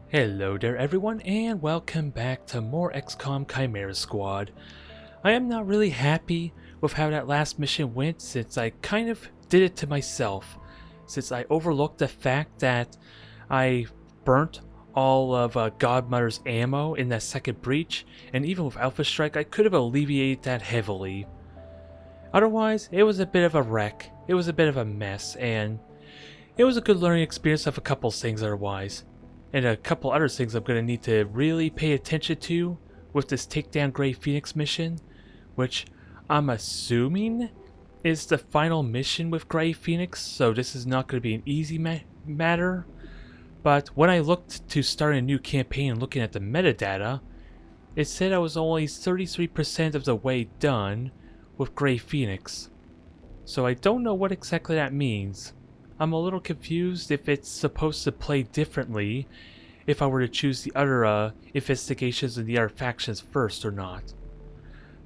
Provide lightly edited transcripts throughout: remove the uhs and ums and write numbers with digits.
Hello there everyone and welcome back to more XCOM Chimera Squad. I am not really happy with how that last mission went since I kind of did it to myself, since I overlooked the fact that I burnt all of Godmother's ammo in that second breach, and even with Alpha Strike I could have alleviated that heavily. Otherwise, it was a bit of a wreck, it was a bit of a mess, and it was a good learning experience of a couple things otherwise. And a couple other things I'm going to need to really pay attention to with this Takedown Grey Phoenix mission, which I'm assuming is the final mission with Grey Phoenix, so this is not going to be an easy matter. But when I looked to start a new campaign and looking at the metadata, it said I was only 33% of the way done with Grey Phoenix. So I don't know what exactly that means. I'm a little confused if it's supposed to play differently if I were to choose the other investigations and the other factions first or not.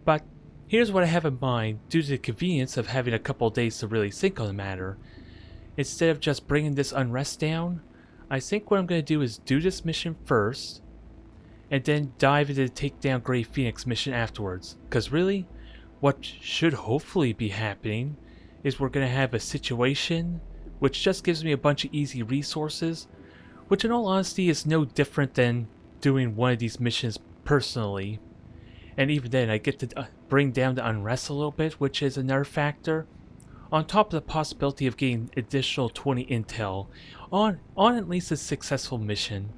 But here's what I have in mind due to the convenience of having a couple days to really think on the matter. Instead of just bringing this unrest down, I think what I'm going to do is do this mission first and then dive into the Takedown Grey Phoenix mission afterwards. Because really, what should hopefully be happening is we're going to have a situation which just gives me a bunch of easy resources, which in all honesty is no different than doing one of these missions personally. And even then I get to bring down the unrest a little bit, which is another factor, on top of the possibility of getting additional 20 intel on at least a successful mission.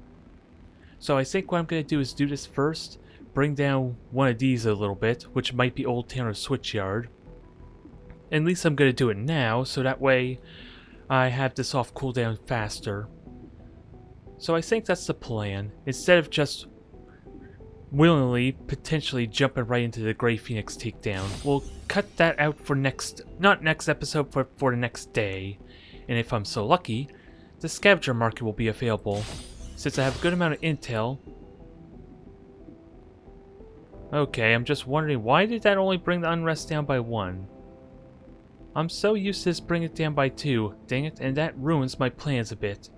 So I think what I'm going to do is do this first, bring down one of these a little bit, which might be Old Town or Switchyard. At least I'm going to do it now, so that way I have this off cooldown faster. So I think that's the plan. Instead of just willingly, potentially jumping right into the Grey Phoenix takedown, we'll cut that out for not next episode, but for the next day. And if I'm so lucky, the scavenger market will be available. Since I have a good amount of intel. Okay, I'm just wondering, why did that only bring the unrest down by 1? I'm so used to this bring it down by 2, dang it, and that ruins my plans a bit.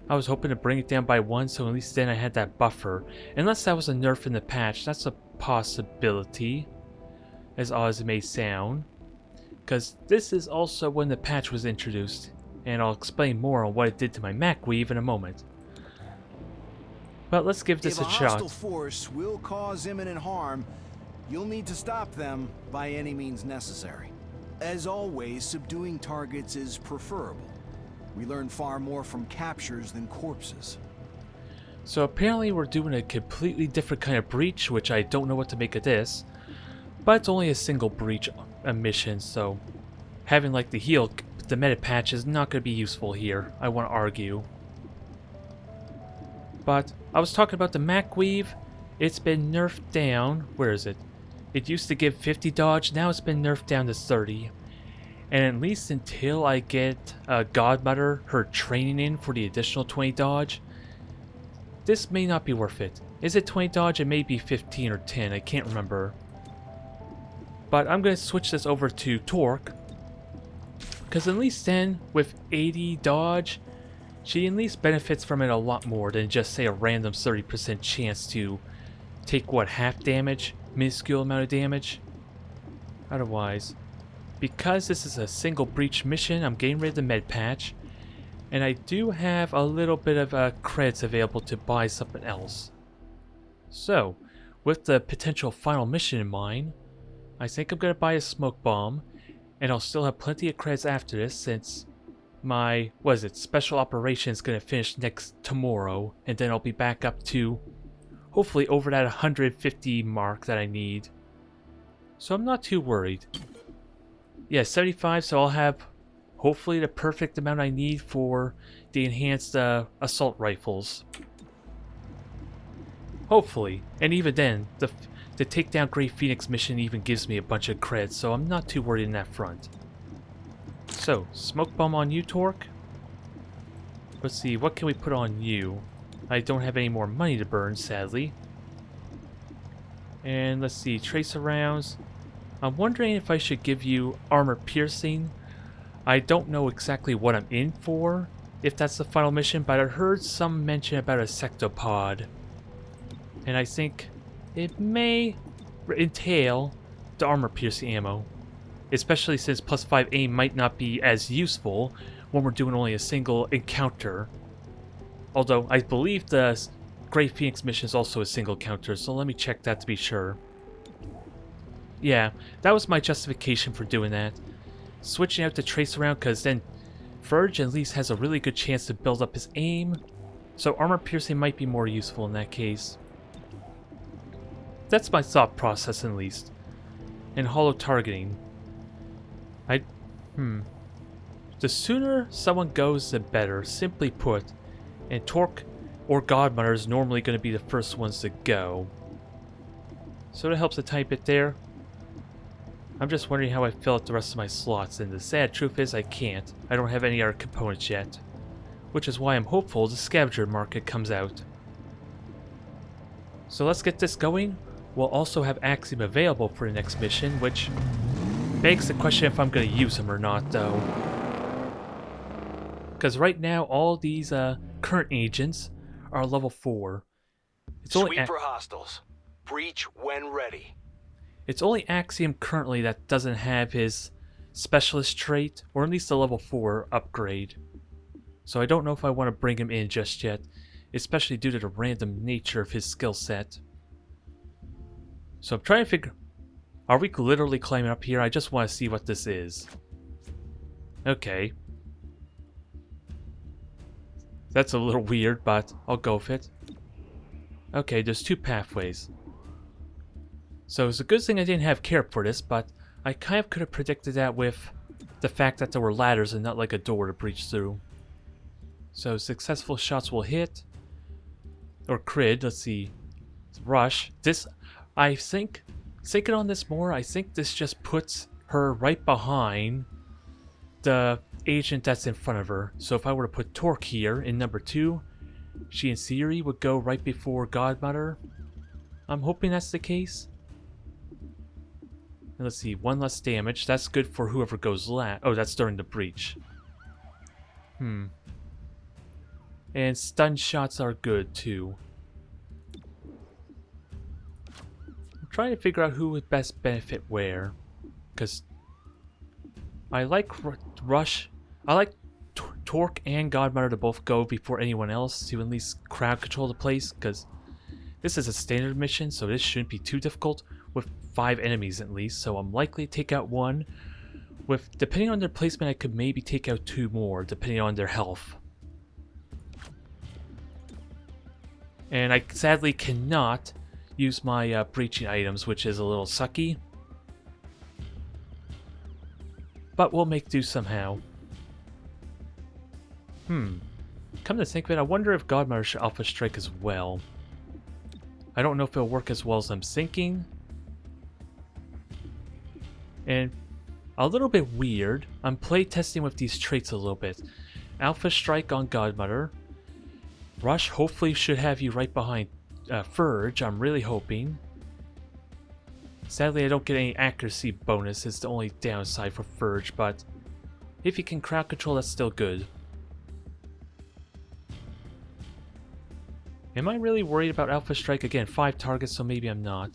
I was hoping to bring it down by 1, so at least then I had that buffer. Unless that was a nerf in the patch, that's a possibility, as odd as it may sound. Because this is also when the patch was introduced, and I'll explain more on what it did to my MacWeave in a moment. But let's give this a shot. If a hostile force will cause imminent harm, you'll need to stop them by any means necessary. As always, subduing targets is preferable. We learn far more from captures than corpses. So apparently we're doing a completely different kind of breach, which I don't know what to make of this. But it's only a single breach mission, so having like the heal, the meta patch is not going to be useful here, I want to argue. But I was talking about the MacWeave. It's been nerfed down. Where is it? It used to give 50 dodge, now it's been nerfed down to 30. And at least until I get Godmother, her training in for the additional 20 dodge, this may not be worth it. Is it 20 dodge? It may be 15 or 10, I can't remember. But I'm going to switch this over to Torque, because at least then, with 80 dodge, she at least benefits from it a lot more than just say a random 30% chance to take what, half damage? Minuscule amount of damage. Otherwise, because this is a single breach mission, I'm getting rid of the med patch, and I do have a little bit of credits available to buy something else. So, with the potential final mission in mind, I think I'm going to buy a smoke bomb, and I'll still have plenty of credits after this since my, special operations is going to finish tomorrow, and then I'll be back up to hopefully over that 150 mark that I need. So I'm not too worried. Yeah, 75, so I'll have hopefully the perfect amount I need for the enhanced assault rifles. Hopefully. And even then, the Takedown Grey Phoenix mission even gives me a bunch of creds, so I'm not too worried in that front. So, smoke bomb on you, Torque. Let's see, what can we put on you? I don't have any more money to burn, sadly. And let's see, tracer rounds. I'm wondering if I should give you armor piercing. I don't know exactly what I'm in for. if that's the final mission, but I heard some mention about a sectopod. And I think it may entail the armor-piercing ammo. Especially since +5 aim might not be as useful when we're doing only a single encounter. Although, I believe the Great Phoenix mission is also a single encounter, so let me check that to be sure. Yeah, that was my justification for doing that. Switching out the trace around, because then Verge at least has a really good chance to build up his aim, so armor piercing might be more useful in that case. That's my thought process at least. And hollow targeting. The sooner someone goes, the better, simply put. And Torque or Godmother is normally going to be the first ones to go. So that helps a tiny bit there. I'm just wondering how I fill out the rest of my slots, and the sad truth is I can't. I don't have any other components yet. Which is why I'm hopeful the scavenger market comes out. So let's get this going. We'll also have Axiom available for the next mission, which begs the question if I'm going to use him or not, though. Because right now, all these current agents are level 4. Sweep for hostiles. Breach when ready. It's only Axiom currently that doesn't have his specialist trait, or at least a level 4 upgrade. So I don't know if I want to bring him in just yet, especially due to the random nature of his skill set. So I'm trying to figure... Are we literally climbing up here? I just want to see what this is. Okay. That's a little weird, but I'll go with it. Okay, there's 2 pathways. So it's a good thing I didn't have care for this, but I kind of could have predicted that with the fact that there were ladders and not like a door to breach through. So successful shots will hit. Or crit, let's see. Rush. This, I think, thinking on this more, I think this just puts her right behind the agent that's in front of her. So if I were to put Torque here in number 2, she in theory would go right before Godmother. I'm hoping that's the case. And let's see, 1 less damage. That's good for whoever goes last. Oh, that's during the breach. And stun shots are good too. I'm trying to figure out who would best benefit where. Because I like Rush. I like Torque and Godmother to both go before anyone else to at least crowd control the place. Because this is a standard mission, so this shouldn't be too difficult with 5 enemies at least. So I'm likely to take out 1. With, depending on their placement, I could maybe take out 2 more, depending on their health. And I sadly cannot use my breaching items, which is a little sucky. But we'll make do somehow. Come to think of it, I wonder if Godmother should Alpha Strike as well. I don't know if it'll work as well as I'm thinking. And a little bit weird, I'm playtesting with these traits a little bit. Alpha Strike on Godmother. Rush hopefully should have you right behind Verge, I'm really hoping. Sadly I don't get any accuracy bonus, it's the only downside for Verge, but if you can crowd control that's still good. Am I really worried about Alpha Strike? Again, 5 targets, so maybe I'm not.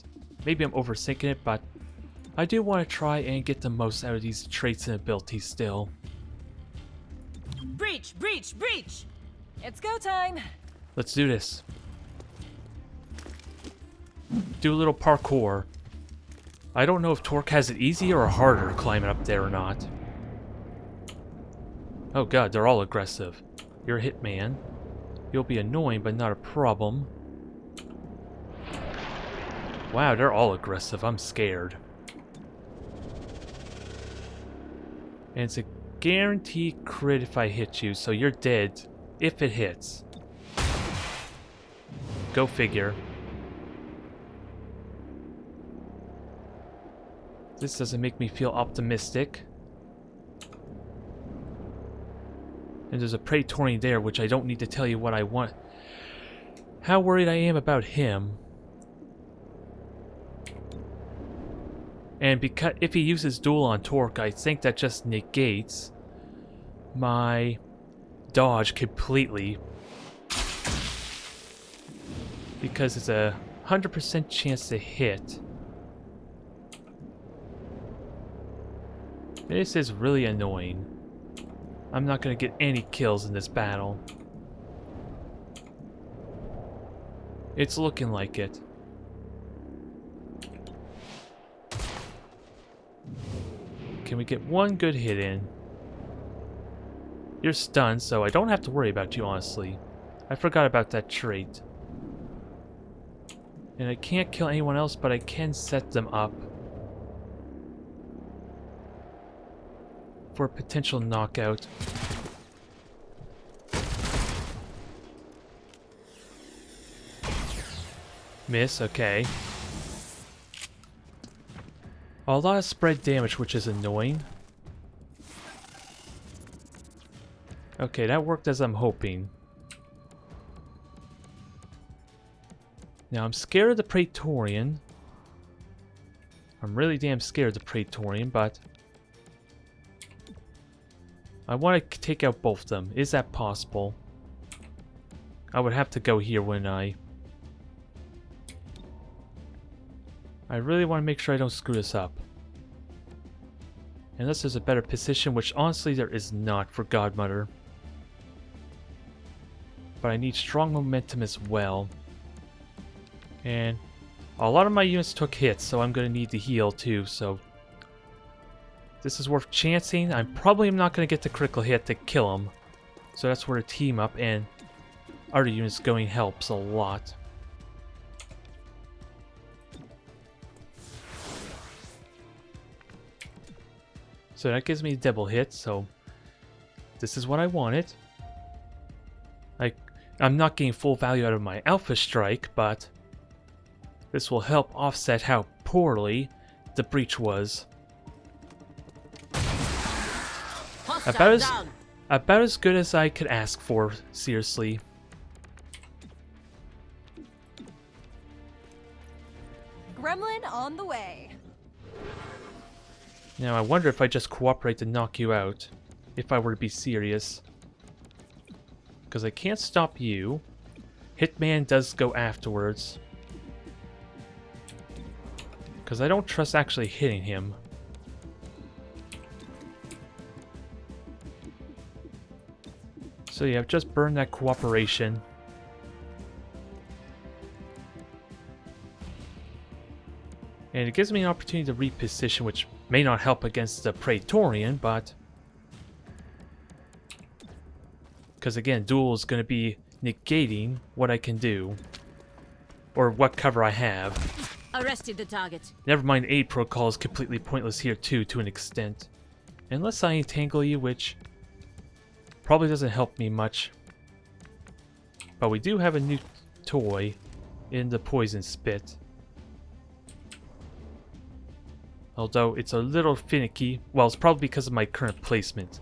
Maybe I'm overthinking it, but I do want to try and get the most out of these traits and abilities still. Breach! Breach! Breach! It's go time! Let's do this. Do a little parkour. I don't know if Torque has it easier or harder climbing up there or not. Oh god, they're all aggressive. You're a hitman. You'll be annoying, but not a problem. Wow, they're all aggressive. I'm scared. And it's a guaranteed crit if I hit you, so you're dead if it hits. Go figure. This doesn't make me feel optimistic. And there's a Praetorian there, which I don't need to tell you what I want. How worried I am about him. And because if he uses duel on Torque, I think that just negates my dodge completely. Because it's a 100% chance to hit. This is really annoying. I'm not gonna get any kills in this battle. It's looking like it. Can we get one good hit in? You're stunned, so I don't have to worry about you, honestly. I forgot about that trait. And I can't kill anyone else, but I can set them up for a potential knockout. Miss, okay. A lot of spread damage, which is annoying. Okay, that worked as I'm hoping. Now, I'm scared of the Praetorian. I'm really damn scared of the Praetorian, but I want to take out both of them. Is that possible? I would have to go here, wouldn't I? I really want to make sure I don't screw this up. Unless there's a better position, which honestly there is not for Godmother. But I need strong momentum as well. And a lot of my units took hits, so I'm going to need to heal too, so this is worth chancing. I'm probably not going to get the critical hit to kill him. So that's where a team up and other units going helps a lot. So that gives me a double hit, so this is what I wanted. I'm not getting full value out of my Alpha Strike, but this will help offset how poorly the breach was. About as good as I could ask for, seriously. Gremlin on the way. Now I wonder if I just cooperate to knock you out, if I were to be serious. Because I can't stop you. Hitman does go afterwards. Because I don't trust actually hitting him. So yeah, I've just burned that cooperation. And it gives me an opportunity to reposition, which may not help against the Praetorian, but because again, duel is going to be negating what I can do. Or what cover I have. Arrested the target. Never mind, aid protocol is completely pointless here too, to an extent. Unless I entangle you, which probably doesn't help me much. But we do have a new toy in the poison spit. Although it's a little finicky. Well, it's probably because of my current placement.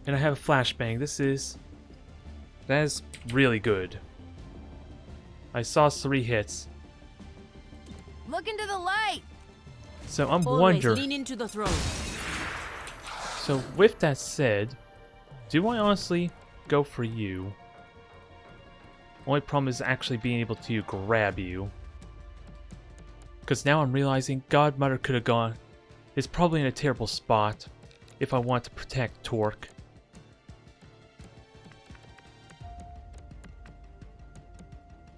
And I have a flashbang. That is really good. I saw 3 hits. Look into the light. So I'm Always wondering. lean into the throne. So with that said, do I honestly go for you? Only problem is actually being able to grab you. Because now I'm realizing Godmother could have gone. It's probably in a terrible spot if I want to protect Torque.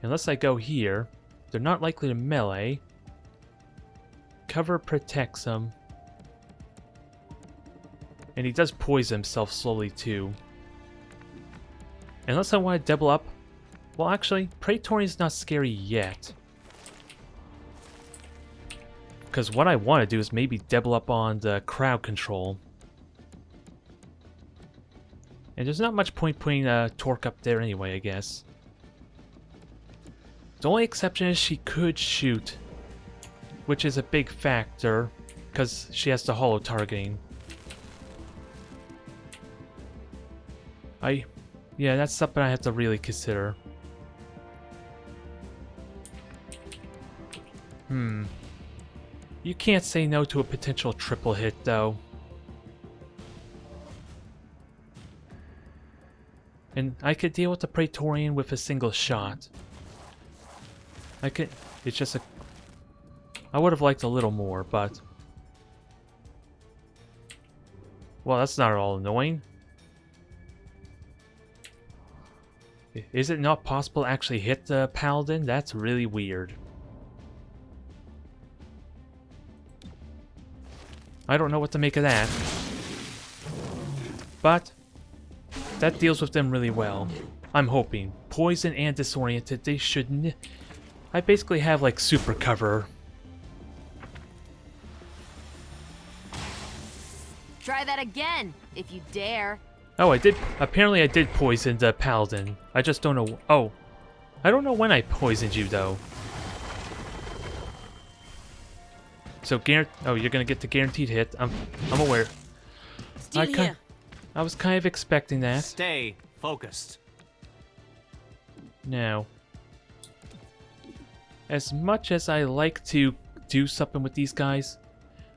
Unless I go here, they're not likely to melee. Cover protects him. And he does poison himself slowly too. Unless I want to double up. Well, actually, Praetorian's not scary yet. Because what I want to do is maybe double up on the crowd control. And there's not much point putting Torque up there anyway, I guess. The only exception is she could shoot, which is a big factor, because she has the hollow targeting. Yeah, that's something I have to really consider. You can't say no to a potential triple hit, though. And I could deal with the Praetorian with a single shot. It's just a... I would have liked a little more, but... Well, that's not at all annoying. Is it not possible to actually hit the Paladin? That's really weird. I don't know what to make of that. But that deals with them really well. I'm hoping. Poison and disoriented, they shouldn't... I basically have like super cover. Try that again, if you dare. Oh, I did. Apparently I did poison the Paladin. I just don't know... Oh. I don't know when I poisoned you, though. So, oh, you're gonna get the guaranteed hit. I'm aware. I was kind of expecting that. Stay focused. Now, as much as I like to do something with these guys,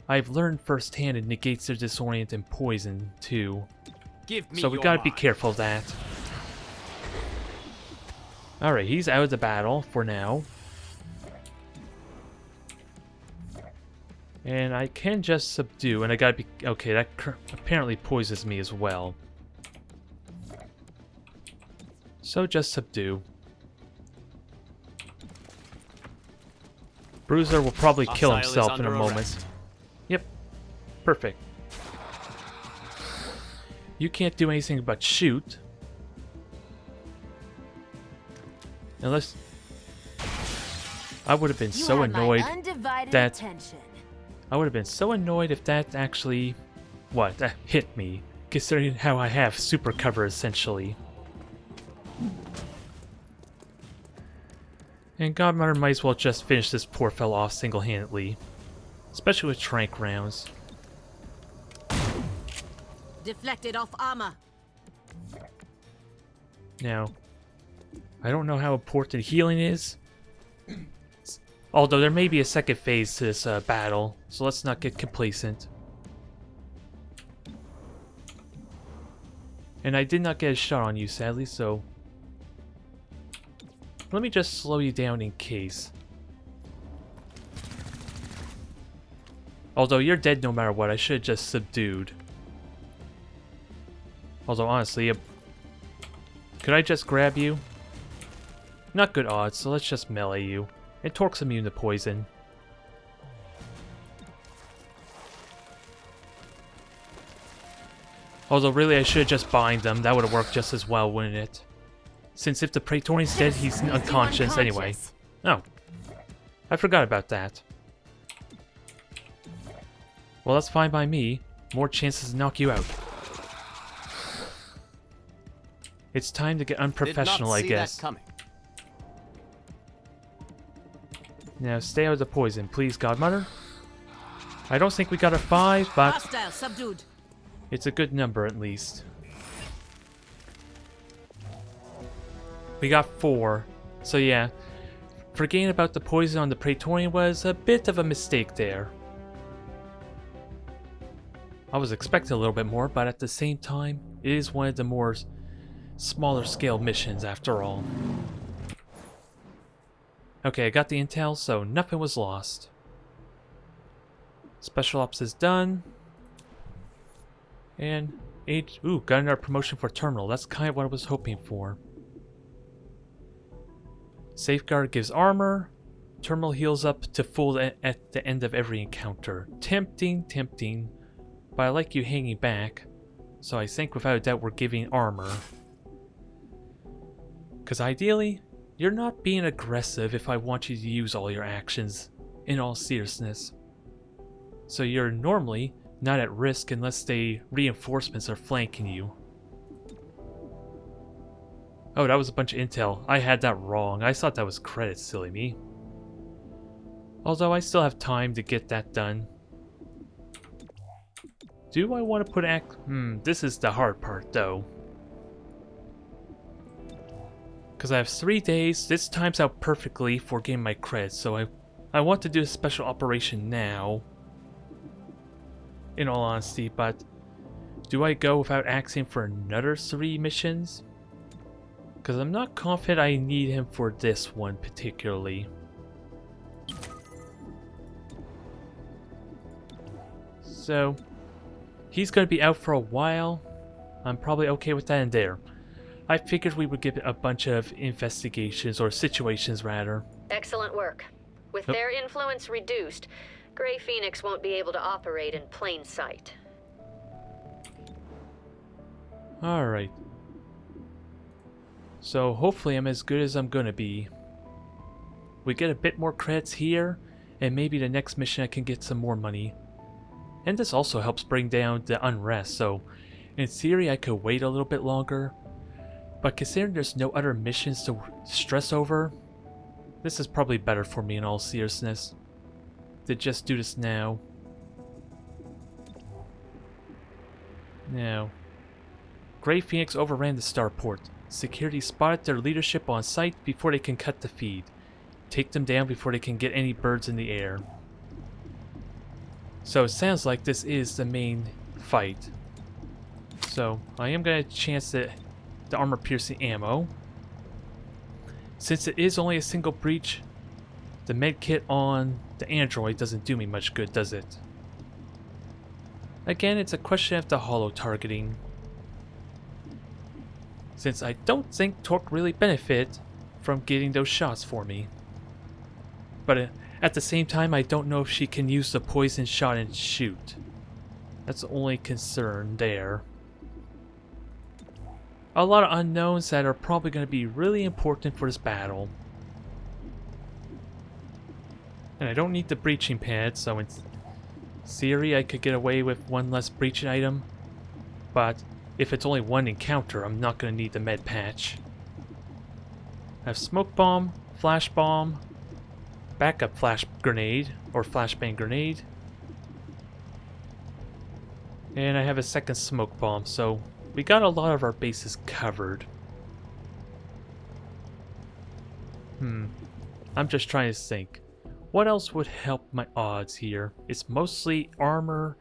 I've learned firsthand it negates their disorient and poison, too. So we gotta be careful of that. Alright, he's out of the battle for now. And I can just subdue, and I gotta be... Okay, that apparently poisons me as well. So just subdue. Bruiser will probably kill himself in a moment. Yep. Perfect. You can't do anything but shoot. Unless... I would have been so annoyed that... I would have been so annoyed if that actually... What? Hit me. Considering how I have super cover, essentially. And Godmother might as well just finish this poor fellow off single-handedly. Especially with trank rounds. Deflected off armor. Now, I don't know how important healing is. Although there may be a second phase to this battle, so let's not get complacent. And I did not get a shot on you, sadly, so... Let me just slow you down in case. Although you're dead no matter what, I should have just subdued. Although honestly, could I just grab you? Not good odds, so let's just melee you. And Torque's immune to poison. Although really I should just bind them, that would have worked just as well, wouldn't it? Since if the Praetorian's dead, he's unconscious anyway. Oh. I forgot about that. Well, that's fine by me. More chances to knock you out. It's time to get unprofessional, I guess. Now stay out of the poison, please, Godmother. I don't think we got a 5, but Hostile subdued. It's a good number at least. We got 4. So yeah, forgetting about the poison on the Praetorian was a bit of a mistake there. I was expecting a little bit more, but at the same time, it is one of the more smaller scale missions after all. Okay, I got the intel, so nothing was lost. Special Ops is done. And, got another promotion for Terminal. That's kind of what I was hoping for. Safeguard gives armor. Terminal heals up to full at the end of every encounter. Tempting, tempting. But I like you hanging back. So I think without a doubt we're giving armor. Because ideally, you're not being aggressive if I want you to use all your actions, in all seriousness. So you're normally not at risk unless the reinforcements are flanking you. Oh, that was a bunch of intel. I had that wrong. I thought that was credits, silly me. Although I still have time to get that done. Do I want to put this is the hard part though. Because I have 3 days, this times out perfectly for getting my credits, so I want to do a special operation now. In all honesty, but do I go without asking for another 3 missions? Because I'm not confident I need him for this one particularly. So, he's going to be out for a while. I'm probably okay with that in there. I figured we would give it a bunch of investigations, or situations rather. Excellent work. With their influence reduced, Grey Phoenix won't be able to operate in plain sight. Alright. So hopefully I'm as good as I'm gonna be. We get a bit more credits here, and maybe the next mission I can get some more money. And this also helps bring down the unrest, so in theory I could wait a little bit longer. But considering there's no other missions to stress over, this is probably better for me in all seriousness, to just do this now. Now, Grey Phoenix overran the Starport. Security spotted their leadership on site before they can cut the feed. Take them down before they can get any birds in the air. So it sounds like this is the main fight. So I am going to chance the armor-piercing ammo. Since it is only a single breach, the medkit on the android doesn't do me much good, does it? Again, it's a question of the holo targeting. Since I don't think Torque really benefit from getting those shots for me. But at the same time, I don't know if she can use the poison shot and shoot. That's the only concern there. A lot of unknowns that are probably going to be really important for this battle. And I don't need the breaching pad, so in theory I could get away with one less breaching item. But if it's only one encounter, I'm not going to need the med patch. I have smoke bomb, flash bomb, backup flash grenade, or flashbang grenade. And I have a second smoke bomb, so we got a lot of our bases covered. I'm just trying to think. What else would help my odds here? It's mostly armor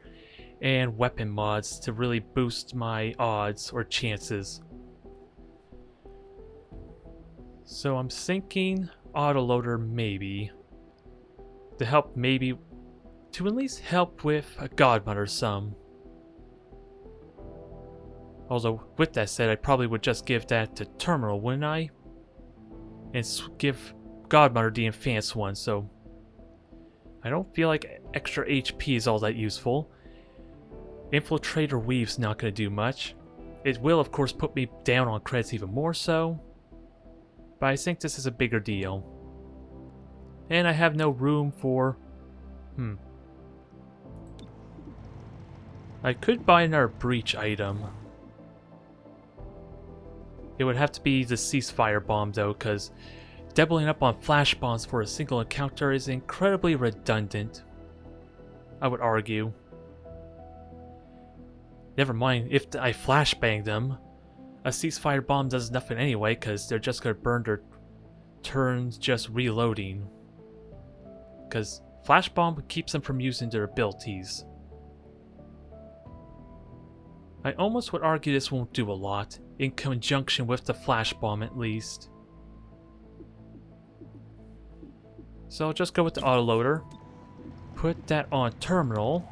and weapon mods to really boost my odds or chances. So I'm thinking autoloader maybe. To help maybe, to at least help with a Godmother some. Although, with that said, I probably would just give that to Terminal, wouldn't I? And give Godmother the advanced one, so I don't feel like extra HP is all that useful. Infiltrator Weave's not going to do much. It will, of course, put me down on credits even more so. But I think this is a bigger deal. And I have no room for... I could buy another breach item. It would have to be the ceasefire bomb though, because doubling up on flash bombs for a single encounter is incredibly redundant, I would argue. Never mind if I flashbang them. A ceasefire bomb does nothing anyway, because they're just going to burn their turns just reloading. Because flash bomb keeps them from using their abilities. I almost would argue this won't do a lot, in conjunction with the flash bomb at least. So I'll just go with the autoloader. Put that on terminal.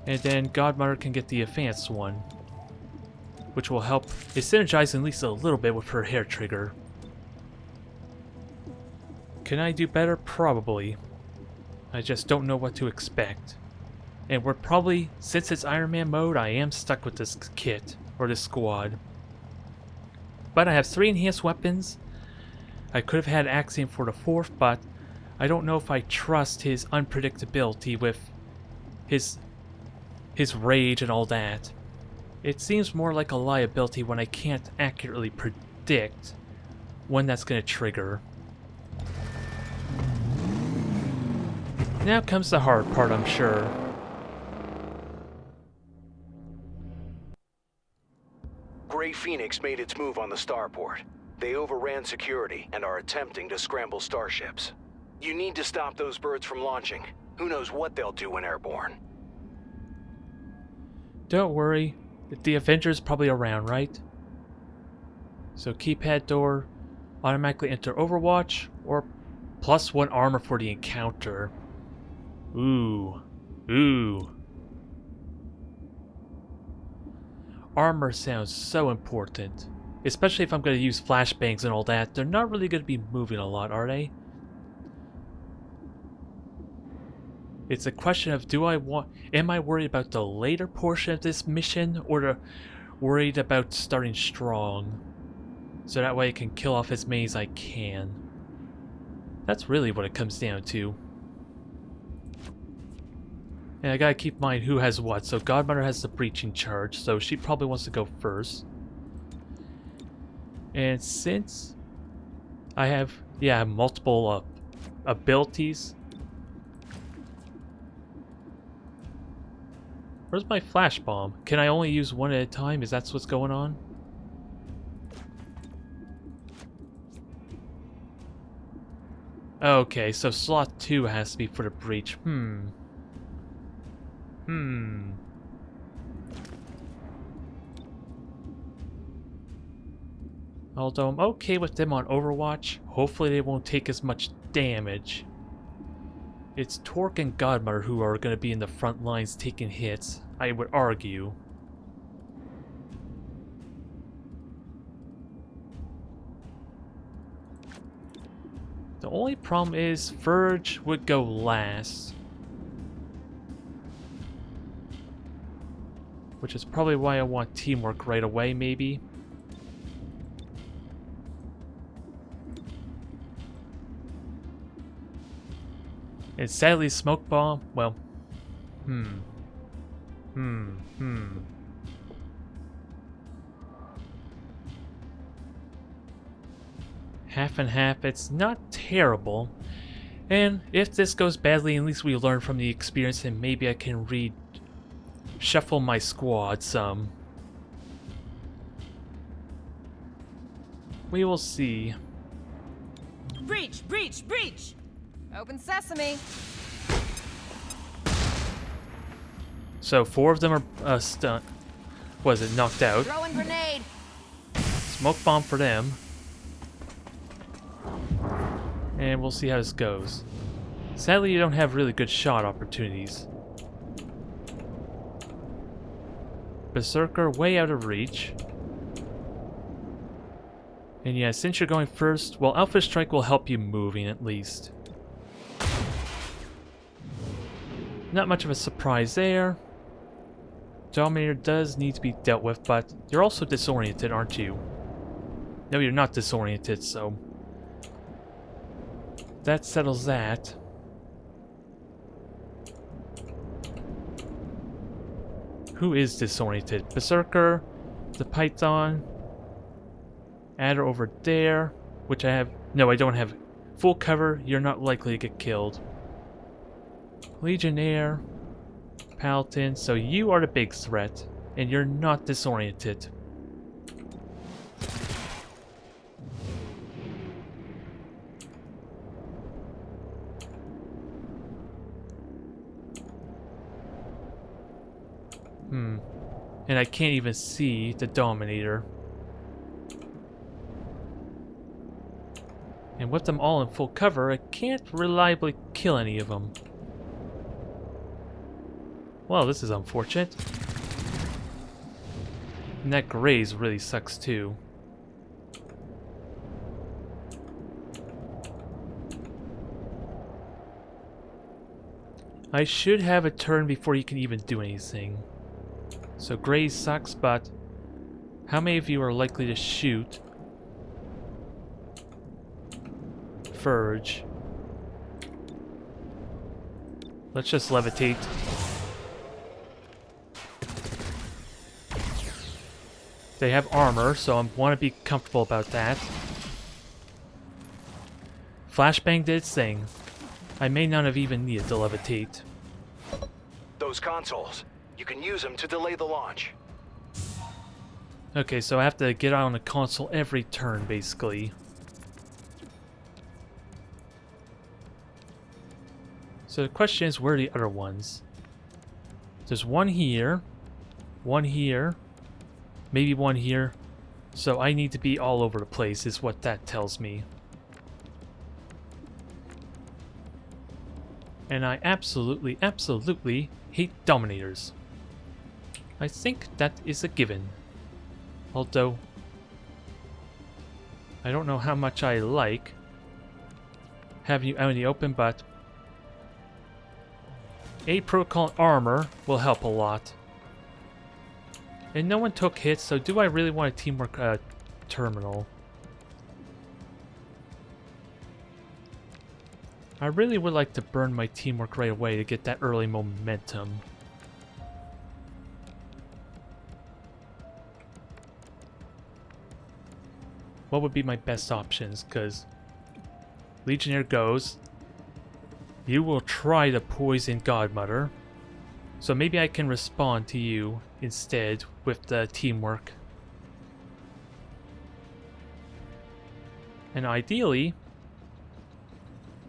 And then Godmother can get the advanced one. Which will help it synergize at least a little bit with her hair trigger. Can I do better? Probably. I just don't know what to expect. And we're probably, since it's Iron Man mode, I am stuck with this kit, or this squad. But I have 3 enhanced weapons. I could have had Axiom for the 4th, but I don't know if I trust his unpredictability with his rage and all that. It seems more like a liability when I can't accurately predict when that's going to trigger. Now comes the hard part, I'm sure. Grey Phoenix made its move on the Starport. They overran security and are attempting to scramble starships. You need to stop those birds from launching. Who knows what they'll do when airborne. Don't worry, The Avenger's probably around, right? So keypad door, automatically enter Overwatch, or +1 armor for the encounter. Ooh. Ooh. Armor sounds so important. Especially if I'm going to use flashbangs and all that. They're not really going to be moving a lot, are they? It's a question of am I worried about the later portion of this mission, or worried about starting strong? So that way I can kill off as many as I can. That's really what it comes down to. And I gotta keep in mind who has what. So Godmother has the breaching charge, so she probably wants to go first. And since I have, multiple abilities. Where's my flash bomb? Can I only use one at a time? Is that what's going on? Okay, so slot 2 has to be for the breach. Although I'm okay with them on Overwatch, hopefully they won't take as much damage. It's Torque and Godmother who are going to be in the front lines taking hits, I would argue. The only problem is Verge would go last. Which is probably why I want teamwork right away, maybe. And sadly, Smoke Bomb, well, Half and half, it's not terrible. And if this goes badly, at least we learn from the experience and maybe I can shuffle my squad some. We will see. Breach! Breach! Breach! Open sesame! So 4 of them are stunned. Was it knocked out? Throwing grenade! Smoke bomb for them. And we'll see how this goes. Sadly, you don't have really good shot opportunities. Berserker way out of reach. And yeah, since you're going first, well, Alpha Strike will help you moving at least. Not much of a surprise there. Dominator does need to be dealt with, but you're also disoriented, aren't you? No, you're not disoriented, so that settles that. Who is disoriented? Berserker, the Python, Adder over there, which I have. No, I don't have full cover. You're not likely to get killed. Legionnaire, Paladin, so you are the big threat, and you're not disoriented. And I can't even see the Dominator. And with them all in full cover, I can't reliably kill any of them. Well, this is unfortunate. And that graze really sucks too. I should have a turn before you can even do anything. So graze sucks, but how many of you are likely to shoot Verge? Let's just levitate. They have armor, so I want to be comfortable about that. Flashbang did its thing. I may not have even needed to levitate. Those consoles. You can use them to delay the launch. Okay, so I have to get out on the console every turn, basically. So the question is, where are the other ones? There's one here, maybe one here. So I need to be all over the place is what that tells me. And I absolutely, absolutely hate Dominators. I think that is a given. Although, I don't know how much I like having you out in the open, but a protocol armor will help a lot. And no one took hits, so do I really want a teamwork terminal? I really would like to burn my teamwork right away to get that early momentum. What would be my best options? Because Legionnaire goes. You will try to poison Godmother. So maybe I can respond to you instead with the teamwork. And ideally,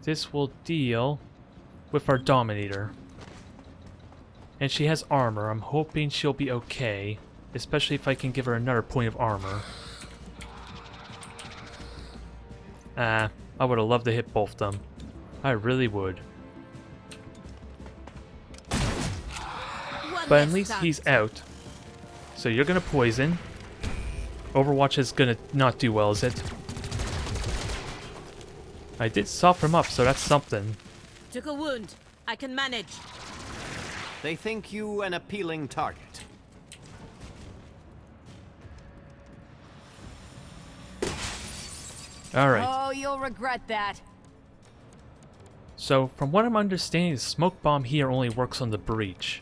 this will deal with our Dominator. And she has armor. I'm hoping she'll be okay. Especially if I can give her another point of armor. I would have loved to hit both of them. I really would. But at least he's out. So you're gonna poison. Overwatch is gonna not do well, is it? I did soften him up, so that's something. Took a wound. I can manage. They think you an appealing target. Alright. Oh, you'll regret that. So, from what I'm understanding, the smoke bomb here only works on the breach.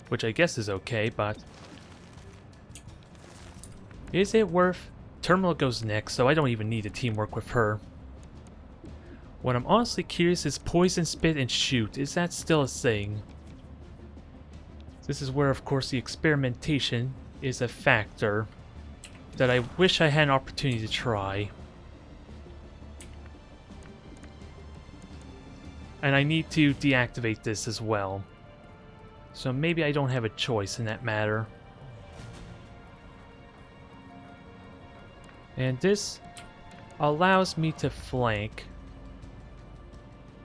Which I guess is okay, but... is it worth... Terminal goes next, so I don't even need to teamwork with her. What I'm honestly curious is Poison, Spit, and Shoot. Is that still a thing? This is where, of course, the experimentation is a factor that I wish I had an opportunity to try. And I need to deactivate this as well. So maybe I don't have a choice in that matter. And this allows me to flank,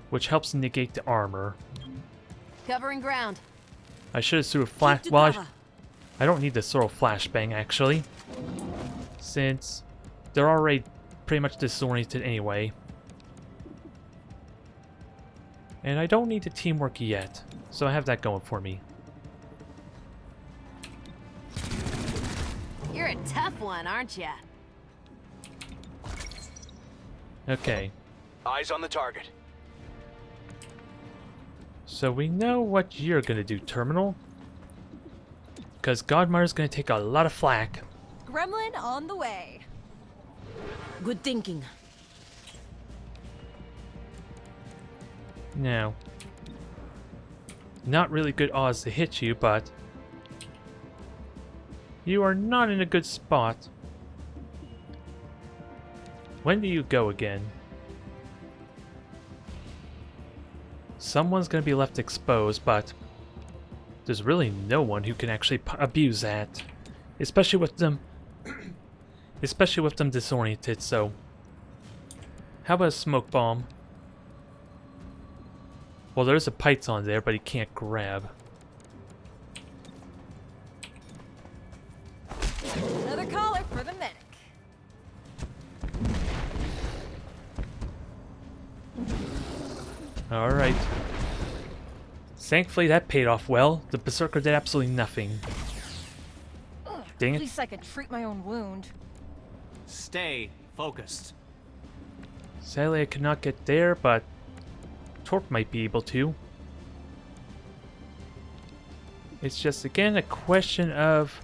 which helps negate the armor. Covering ground. I should have threw a flash. Keep to Well, cover. I don't need to throw a flashbang actually, since they're already pretty much disoriented anyway. And I don't need to teamwork yet, so I have that going for me. You're a tough one, aren't ya? Okay, Eyes on the target. so we know what you're gonna do, Terminal. Because Godmother's gonna take a lot of flack. Gremlin on the way. Good thinking. Now, not really good odds to hit you, but you are not in a good spot. When do you go again? Someone's gonna be left exposed, but there's really no one who can actually abuse that, especially with them, disoriented. So, how about a smoke bomb? Well, there's a python there, but he can't grab. Another caller for the medic. Alright. Thankfully that paid off well. The Berserker did absolutely nothing. Dang At it. least I could treat my own wound. Stay focused. Sadly I could not get there, but Torp might be able to. It's just again a question of...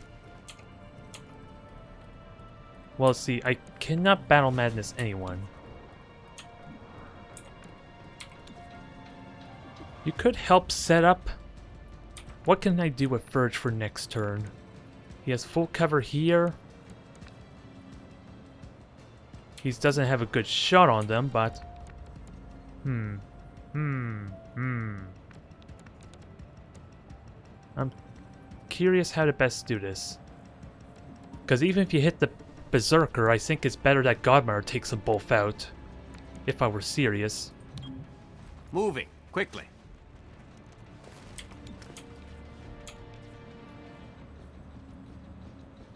well, see, I cannot Battle Madness anyone. You could help set up... what can I do with Verge for next turn? He has full cover here. He doesn't have a good shot on them, but... I'm curious how to best do this. Because even if you hit the Berserker, I think it's better that Godmother takes them both out. If I were serious. Moving, quickly.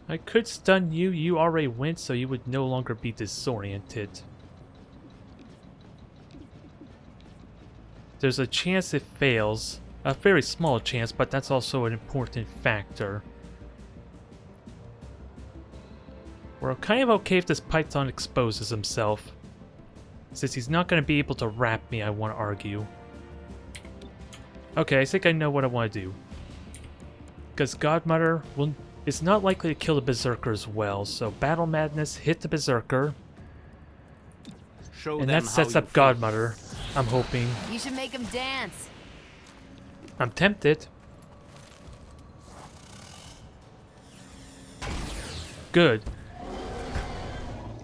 I could stun you. You already went, so you would no longer be disoriented. There's a chance it fails. A very small chance, but that's also an important factor. We're kind of okay if this Python exposes himself. Since he's not going to be able to wrap me, I want to argue. Okay, I think I know what I want to do. Because Godmother is not likely to kill the Berserker as well, so Battle Madness, hit the Berserker. And that sets up Godmother, I'm hoping. You should make him dance. I'm tempted. Good.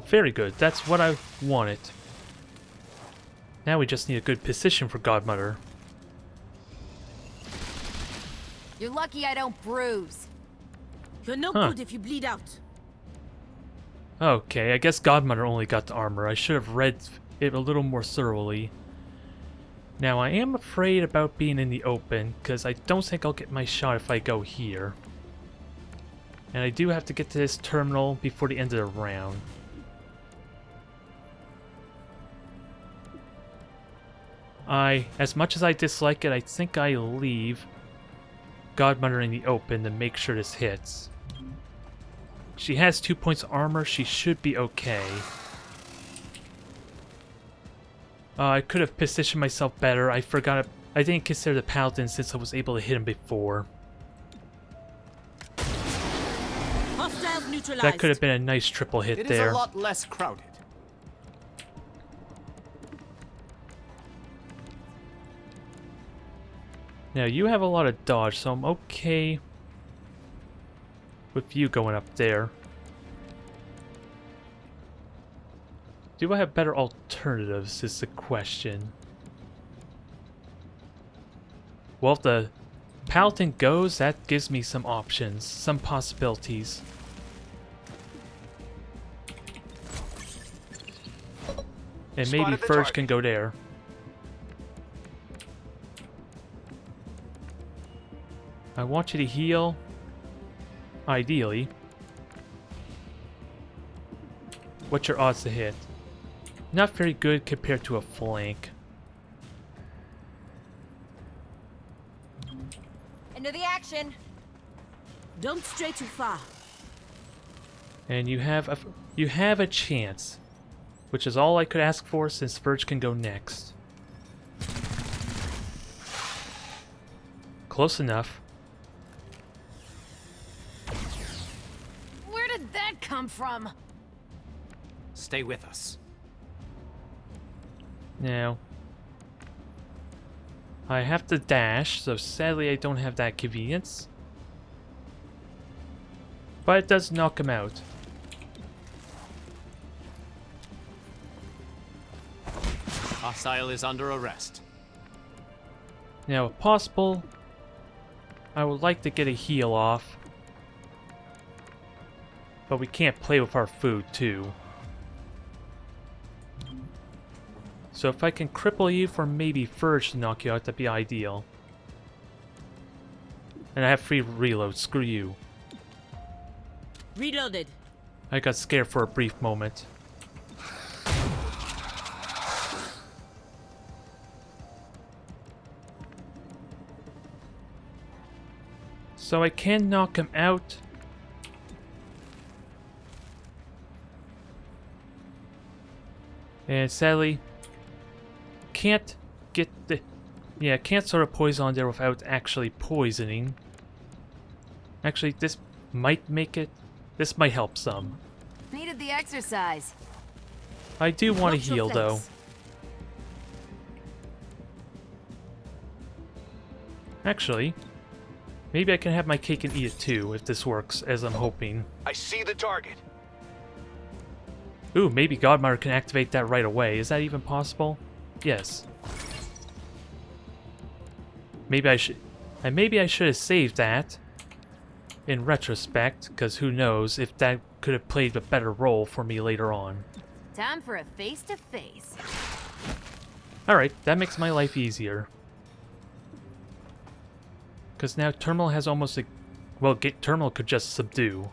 Very good. That's what I wanted. Now we just need a good position for Godmother. You're lucky I don't bruise. You're no good if you bleed out. Okay, I guess Godmother only got the armor. I should have read it a little more thoroughly. Now, I am afraid about being in the open, because I don't think I'll get my shot if I go here. And I do have to get to this terminal before the end of the round. As much as I dislike it, I think I leave Godmother in the open to make sure this hits. She has 2 points of armor, she should be okay. I could have positioned myself better. I forgot. I didn't consider the Paladin since I was able to hit him before. Hostiles neutralized. That could have been a nice triple hit there. It is a lot less crowded. Now, you have a lot of dodge, so I'm okay with you going up there. Do I have better alternatives is the question. Well, if the Paladin goes, that gives me some options, some possibilities. And maybe Furge can go there. I want you to heal, ideally. What's your odds to hit? Not very good compared to a flank. Into the action. Don't stray too far. And you have a chance, which is all I could ask for since Verge can go next. Close enough. Where did that come from? Stay with us. Now, I have to dash, so sadly I don't have that convenience. But it does knock him out. Hostile is under arrest. Now, if possible, I would like to get a heal off. But we can't play with our food, too. So if I can cripple you for maybe Furge to knock you out, that'd be ideal. And I have free reload, screw you. Reloaded. I got scared for a brief moment. So I can knock him out. And sadly, can't get the... Yeah, can't sort of poison on there without actually poisoning. Actually, this might make it... This might help some. Needed the exercise. I do want to Watch your heal, though. flanks. Actually, maybe I can have my cake and eat it too, if this works, as I'm hoping. I see the target. Ooh, maybe Godmother can activate that right away. Is that even possible? Yes. Maybe I should... And maybe I should have saved that. in retrospect, because who knows if that could have played a better role for me later on. Time for a face-to-face. Alright, that makes my life easier. Because now Terminal has almost a... Well, Terminal could just subdue.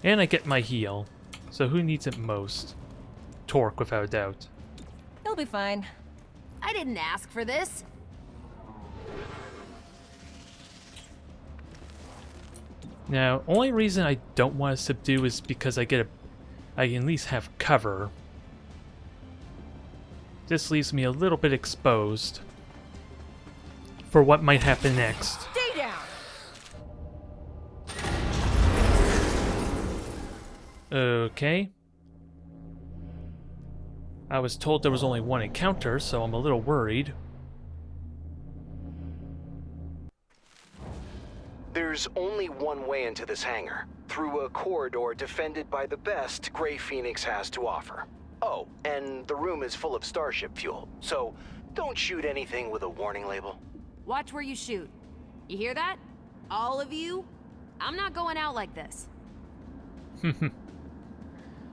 And I get my heal. So who needs it most? Torque, without a doubt. He'll be fine. I didn't ask for this. Now, only reason I don't want to subdue is because I can at least have cover. This leaves me a little bit exposed for what might happen next. Stay down! Okay. I was told there was only one encounter, so I'm a little worried. There's only one way into this hangar, through a corridor defended by the best Grey Phoenix has to offer. Oh, and the room is full of starship fuel, so don't shoot anything with a warning label. Watch where you shoot. You hear that? All of you? I'm not going out like this.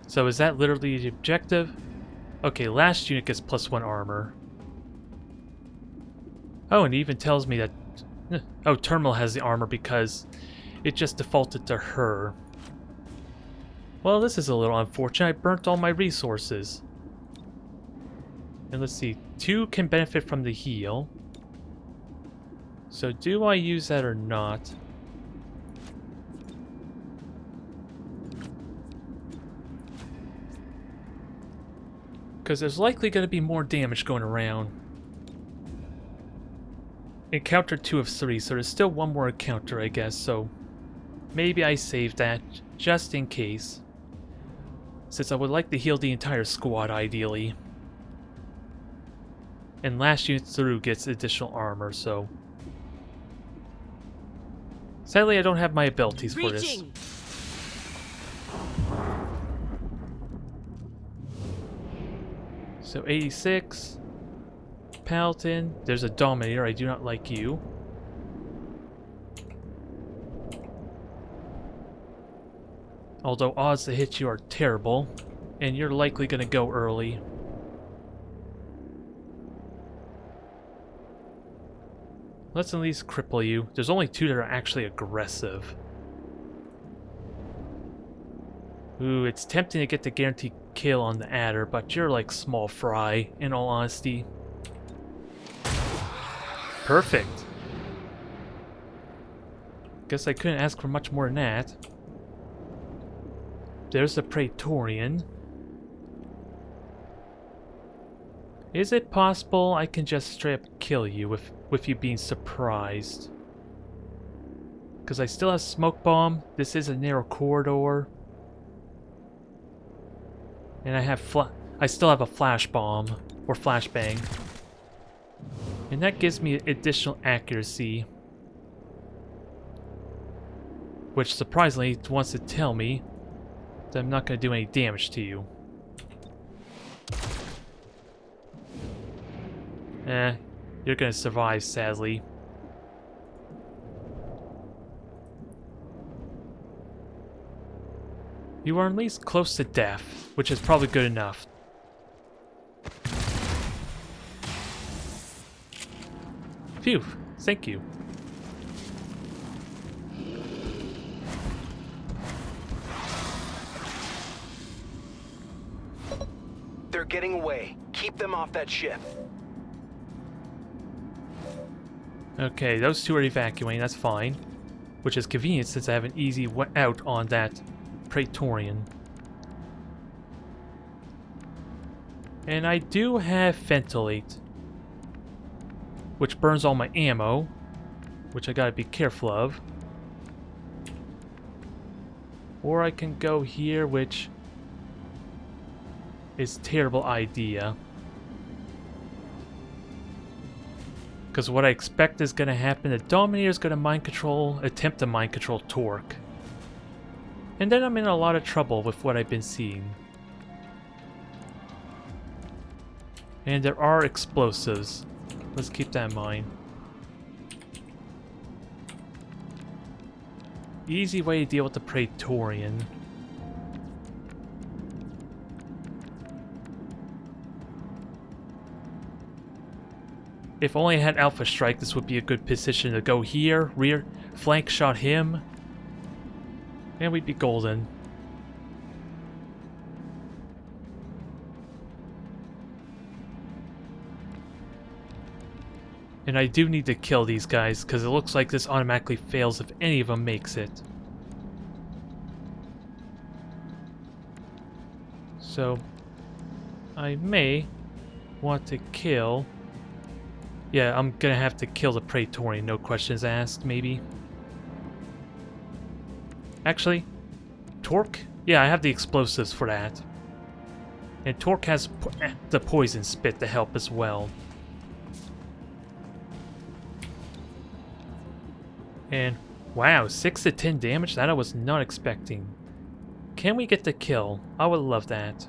So is that literally the objective? Okay, last unit gets +1 armor. Oh, and it even tells me that... Oh, Terminal has the armor because it just defaulted to her. Well, this is a little unfortunate. I burnt all my resources. And let's see. 2 can benefit from the heal. So do I use that or not? Because there's likely going to be more damage going around. Encounter 2 of 3, so there's still one more encounter, I guess, so maybe I save that just in case. Since I would like to heal the entire squad, ideally. And last unit through gets additional armor, so... Sadly, I don't have my abilities for this. Reaching! So 86... Paladin, there's a Dominator, I do not like you. Although odds to hit you are terrible, and you're likely gonna go early. Let's at least cripple you. There's only 2 that are actually aggressive. Ooh, it's tempting to get the guaranteed kill on the adder, but you're like small fry, in all honesty. Perfect. Guess I couldn't ask for much more than that. There's the Praetorian. Is it possible I can just straight up kill you with you being surprised? Because I still have smoke bomb. This is a narrow corridor. And I still have a flash bomb or flashbang. And that gives me additional accuracy. Which surprisingly wants to tell me that I'm not going to do any damage to you. You're going to survive, sadly. You are at least close to death, which is probably good enough. Phew, thank you. They're getting away. Keep them off that ship. Okay, those 2 are evacuating, that's fine. Which is convenient since I have an easy out on that Praetorian. And I do have Ventilate, which burns all my ammo, which I gotta be careful of. Or I can go here, which is a terrible idea. Because what I expect is going to happen, the Dominator is going to attempt to mind control Torque. And then I'm in a lot of trouble with what I've been seeing. And there are explosives. Let's keep that in mind. easy way to deal with the Praetorian. If only I had Alpha Strike, this would be a good position to go here, rear, flank shot him, and we'd be golden. And I do need to kill these guys, because it looks like this automatically fails if any of them makes it. So, I may want to kill... Yeah, I'm gonna have to kill the Praetorian, no questions asked, maybe. Actually, Torque? Yeah, I have the explosives for that. And Torque has the poison spit to help as well. And, wow, 6 to 10 damage? That I was not expecting. Can we get the kill? I would love that.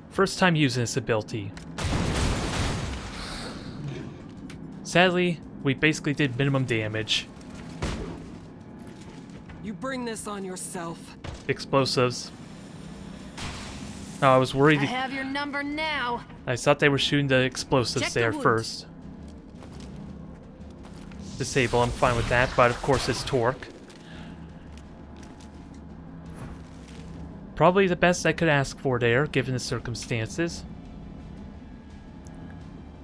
First time using this ability. Sadly, we basically did minimum damage. You bring this on yourself. Explosives. Oh, I was worried. I have your number now. I thought they were shooting the explosives Check the there wound. first. Disable, I'm fine with that, but of course it's Torque. Probably the best I could ask for there, given the circumstances.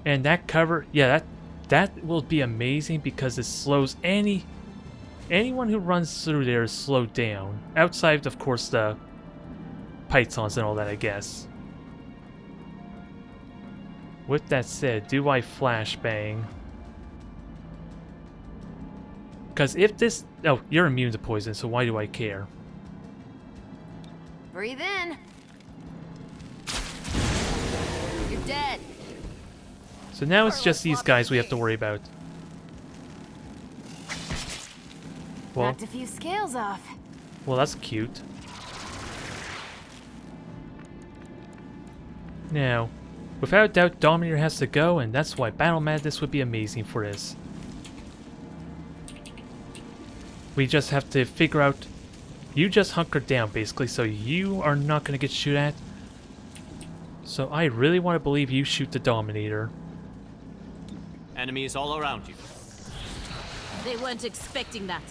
And that cover, yeah, that will be amazing because it slows anyone who runs through there is slowed down. Outside, of course, the pythons and all that, I guess. With that said, do I flashbang? Because if this... Oh, you're immune to poison, so why do I care? Breathe in. You're dead. So now it's just these guys we have to worry about. Well, Knocked a few scales off. well, that's cute. Now, without a doubt, Dominator has to go, and that's why Battle Madness would be amazing for this. We just have to figure out... You just hunker down, basically, so you are not going to get shot at. So I really want to believe you shoot the Dominator. Enemies all around you. They weren't expecting that.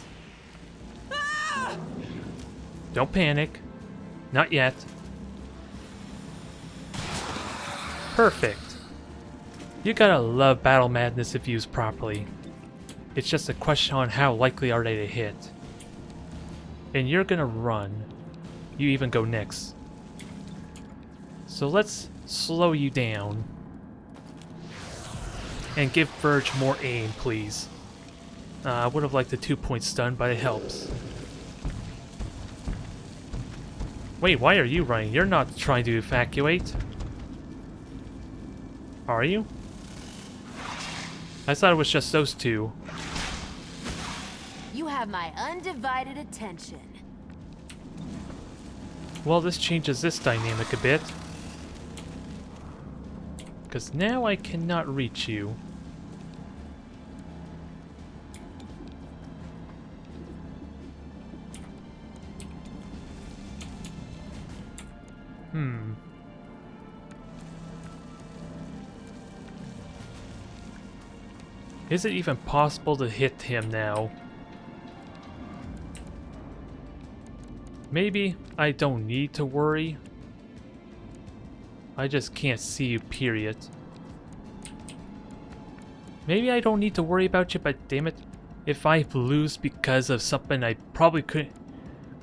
Don't panic. Not yet. Perfect. You gotta love Battle Madness if used properly. It's just a question on how likely are they to hit. And you're gonna run. You even go next. So let's slow you down. And give Verge more aim, please. I would have liked a 2-point stun, but it helps. Wait, why are you running? You're not trying to evacuate. Are you? I thought it was just those two. You have my undivided attention. Well, this changes this dynamic a bit. Because now I cannot reach you. Is it even possible to hit him now? Maybe I don't need to worry. I just can't see you, period. Maybe I don't need to worry about you, but damn it, if I lose because of something I probably couldn't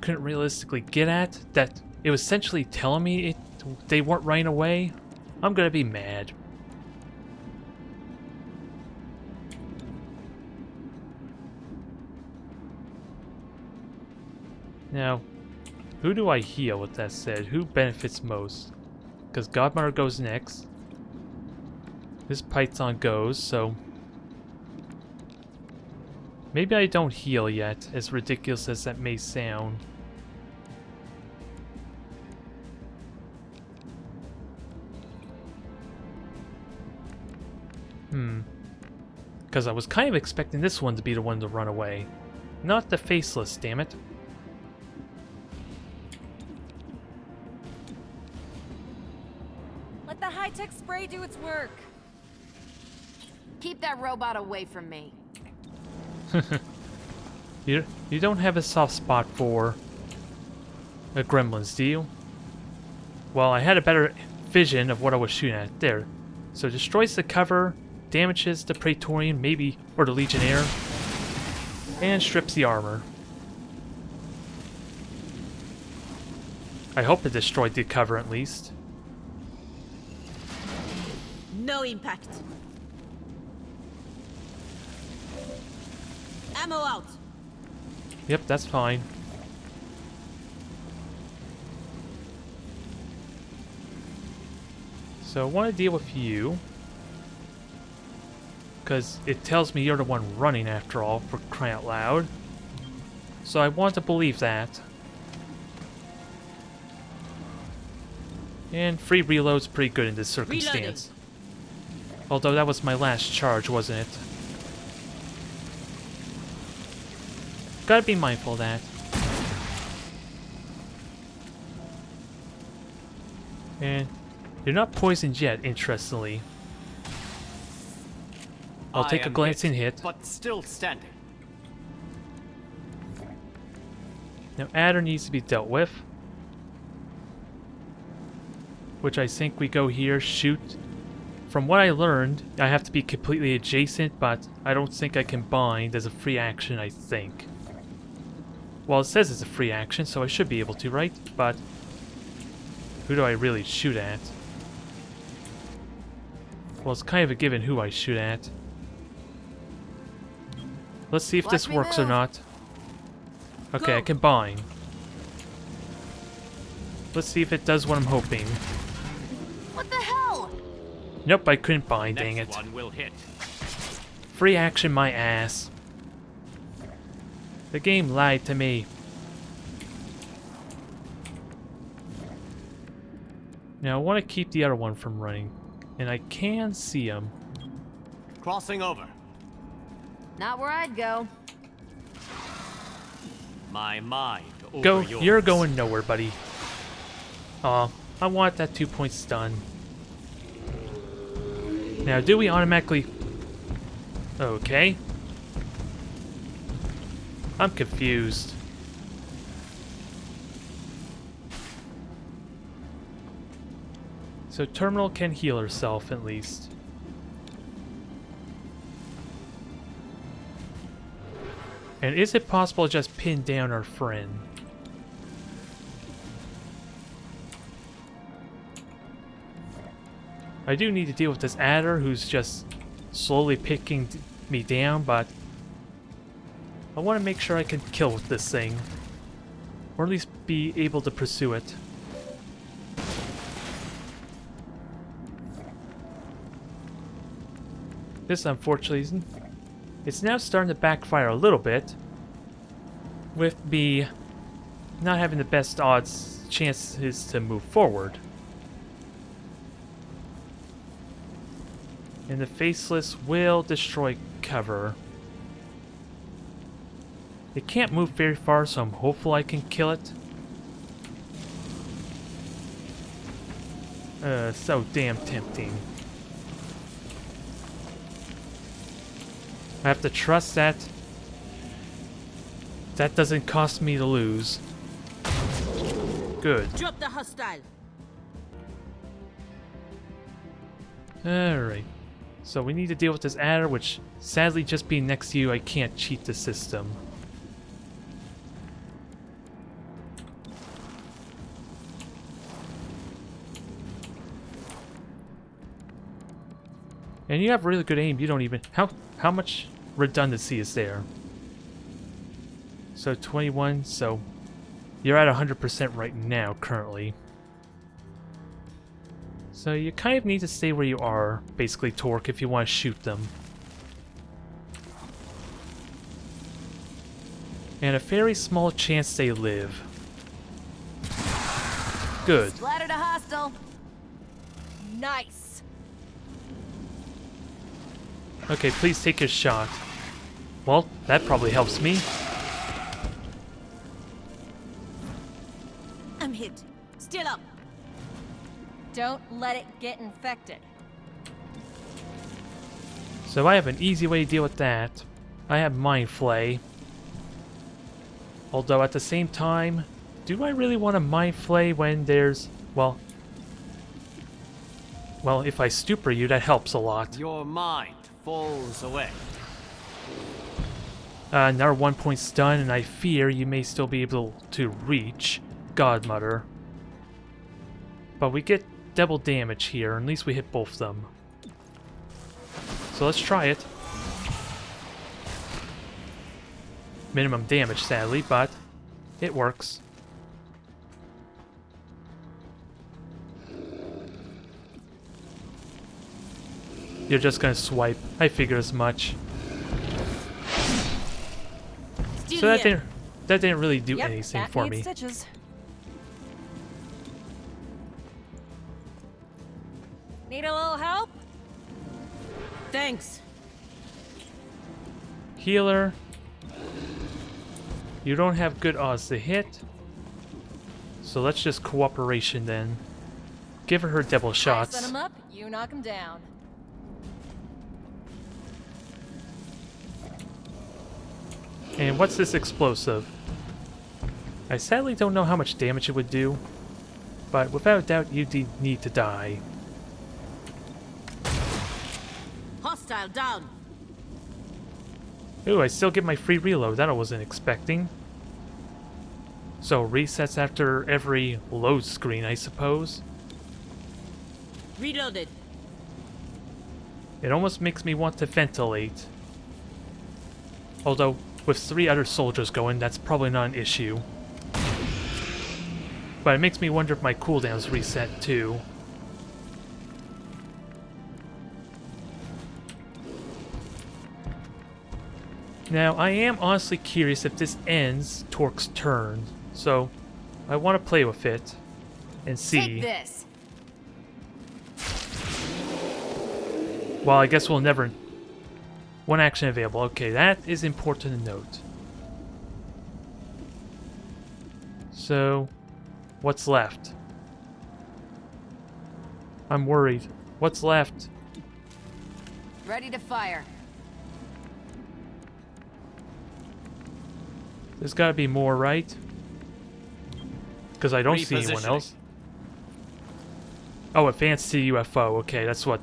realistically get at, that it was essentially telling me they weren't running away, I'm gonna be mad. Now, who do I heal with that said? Who benefits most? Because Godmother goes next. This Python goes, so... Maybe I don't heal yet, as ridiculous as that may sound. Because I was kind of expecting this one to be the one to run away. Not the faceless, damn it. Let the high-tech spray do its work. Keep that robot away from me. You don't have a soft spot for gremlins, do you? Well, I had a better vision of what I was shooting at. There. So destroys the cover, damages the Praetorian, maybe, or the Legionnaire, and strips the armor. I hope it destroyed the cover at least. No impact. Ammo out. Yep, that's fine. So I want to deal with you. Because it tells me you're the one running after all, for crying out loud. So I want to believe that. And free reload's pretty good in this circumstance. Although that was my last charge, wasn't it? Gotta be mindful of that. And you're not poisoned yet, interestingly. I'll take a glancing hit. But still standing. Now Adder needs to be dealt with. Which I think we go here, shoot. From what I learned, I have to be completely adjacent, but I don't think I can bind as a free action, I think. Well, it says it's a free action, so I should be able to, right? But who do I really shoot at? Well, it's kind of a given who I shoot at. Let's see if this works or not. Okay, I can bind. Let's see if it does what I'm hoping. What the hell? Nope, I couldn't bind, dang it. Next one will hit. Free action my ass. The game lied to me. Now I want to keep the other one from running. And I can see him. Crossing over. Not where I'd go. My mind over Go, yours. you're going nowhere, buddy. Aw, I want that 2 point stun. Now, do we automatically... Okay. I'm confused. So Terminal can heal herself, at least. And is it possible to just pin down our friend? I do need to deal with this adder who's just slowly picking me down, but I want to make sure I can kill this thing. Or at least be able to pursue it. This, unfortunately, it's now starting to backfire a little bit. With me not having the best odds chances to move forward. And the Faceless will destroy cover. It can't move very far, so I'm hopeful I can kill it. So damn tempting. I have to trust that that doesn't cost me to lose. Good. Drop the hostile. Alright. So we need to deal with this adder, which sadly just being next to you, I can't cheat the system. And you have really good aim, you don't even... How much redundancy is there? So 21, so you're at 100% right now, currently. So you kind of need to stay where you are, basically, Torque, if you want to shoot them. And a very small chance they live. Good. Splattered a hostile. Nice. Okay, please take your shot. Well, that probably helps me. I'm hit. Still up. Don't let it get infected. So I have an easy way to deal with that. I have Mind Flay. Although at the same time, do I really want to Mind Flay when there's... Well, if I stupor you, that helps a lot. Your mind falls away. Another 1 point stun, and I fear you may still be able to reach Godmother. But we get double damage here, at least we hit both of them. So let's try it. Minimum damage, sadly, but it works. You're just gonna swipe. I figured as much. Still So here. that didn't really do Yep, anything that for needs me. stitches. Need a little help? Thanks. Healer. You don't have good odds to hit. So let's just cooperation then. Give her double I set shots. him up, you knock him down. And what's this explosive? I sadly don't know how much damage it would do, but without a doubt you need to die. Hostile down. Ooh, I still get my free reload. That I wasn't expecting. So resets after every load screen, I suppose. Reloaded. It almost makes me want to ventilate. Although, with 3 other soldiers going, that's probably not an issue. But it makes me wonder if my cooldown's reset too. Now, I am honestly curious if this ends Torque's turn, so I want to play with it and see. Take this. Well, I guess we'll never... One action available. Okay, that is important to note. So, what's left? I'm worried. What's left? Ready to fire. There's gotta be more, right? Because I don't see anyone Repositioning. else. Oh, advanced to UFO. Okay, that's what...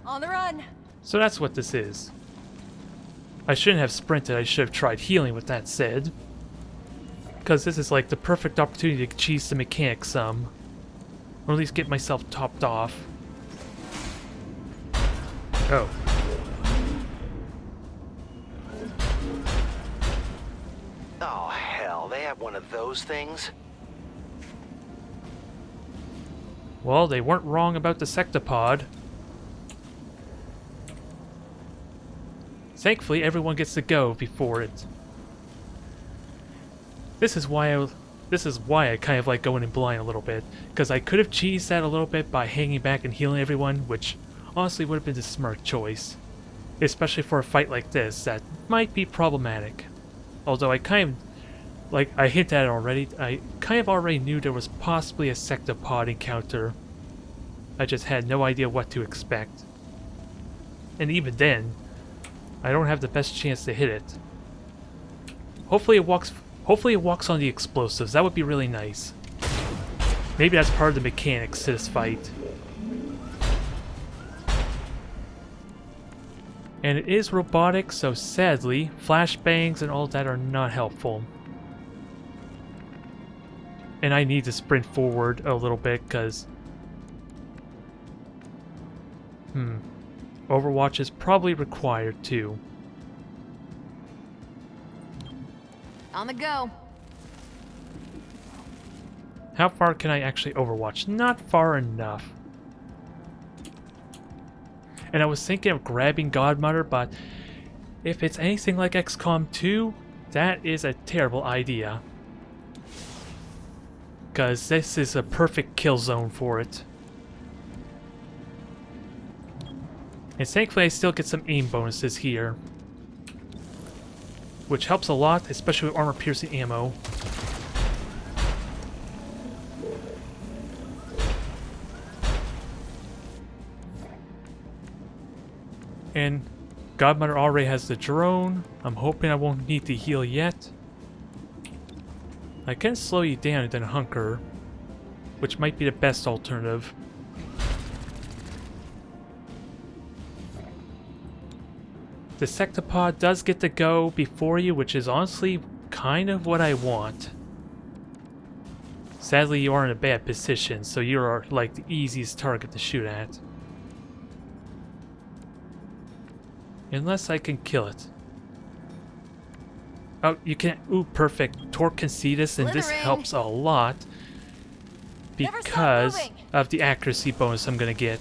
On the run. So that's what this is. I shouldn't have sprinted, I should have tried healing with that said. Because this is like the perfect opportunity to cheese the mechanics some. Or at least get myself topped off. Oh. Oh, hell, they have one of those things? Well, they weren't wrong about the sectopod. Thankfully, everyone gets to go before it. This is why I kind of like going in blind a little bit, because I could have cheesed that a little bit by hanging back and healing everyone, which honestly would have been the smart choice, especially for a fight like this that might be problematic. Although I kind of, like I hinted at it already, I kind of already knew there was possibly a sectopod encounter. I just had no idea what to expect. And even then, I don't have the best chance to hit it. Hopefully it walks on the explosives. That would be really nice. Maybe that's part of the mechanics to this fight. And it is robotic, so sadly, flashbangs and all that are not helpful. And I need to sprint forward a little bit, because... Overwatch is probably required too. On the go. How far can I actually overwatch? Not far enough. And I was thinking of grabbing Godmother, but if it's anything like XCOM 2, that is a terrible idea. Because this is a perfect kill zone for it. And thankfully I still get some aim bonuses here. Which helps a lot, especially with armor-piercing ammo. And Godmother already has the drone. I'm hoping I won't need to heal yet. I can slow you down and then hunker, which might be the best alternative. The Sectopod does get to go before you, which is honestly kind of what I want. Sadly, you are in a bad position, so you are like the easiest target to shoot at. Unless I can kill it. Oh, you can't. Ooh, perfect. Torque can see this, and this Slithering. helps a lot Never stop because moving. of the accuracy bonus I'm gonna get.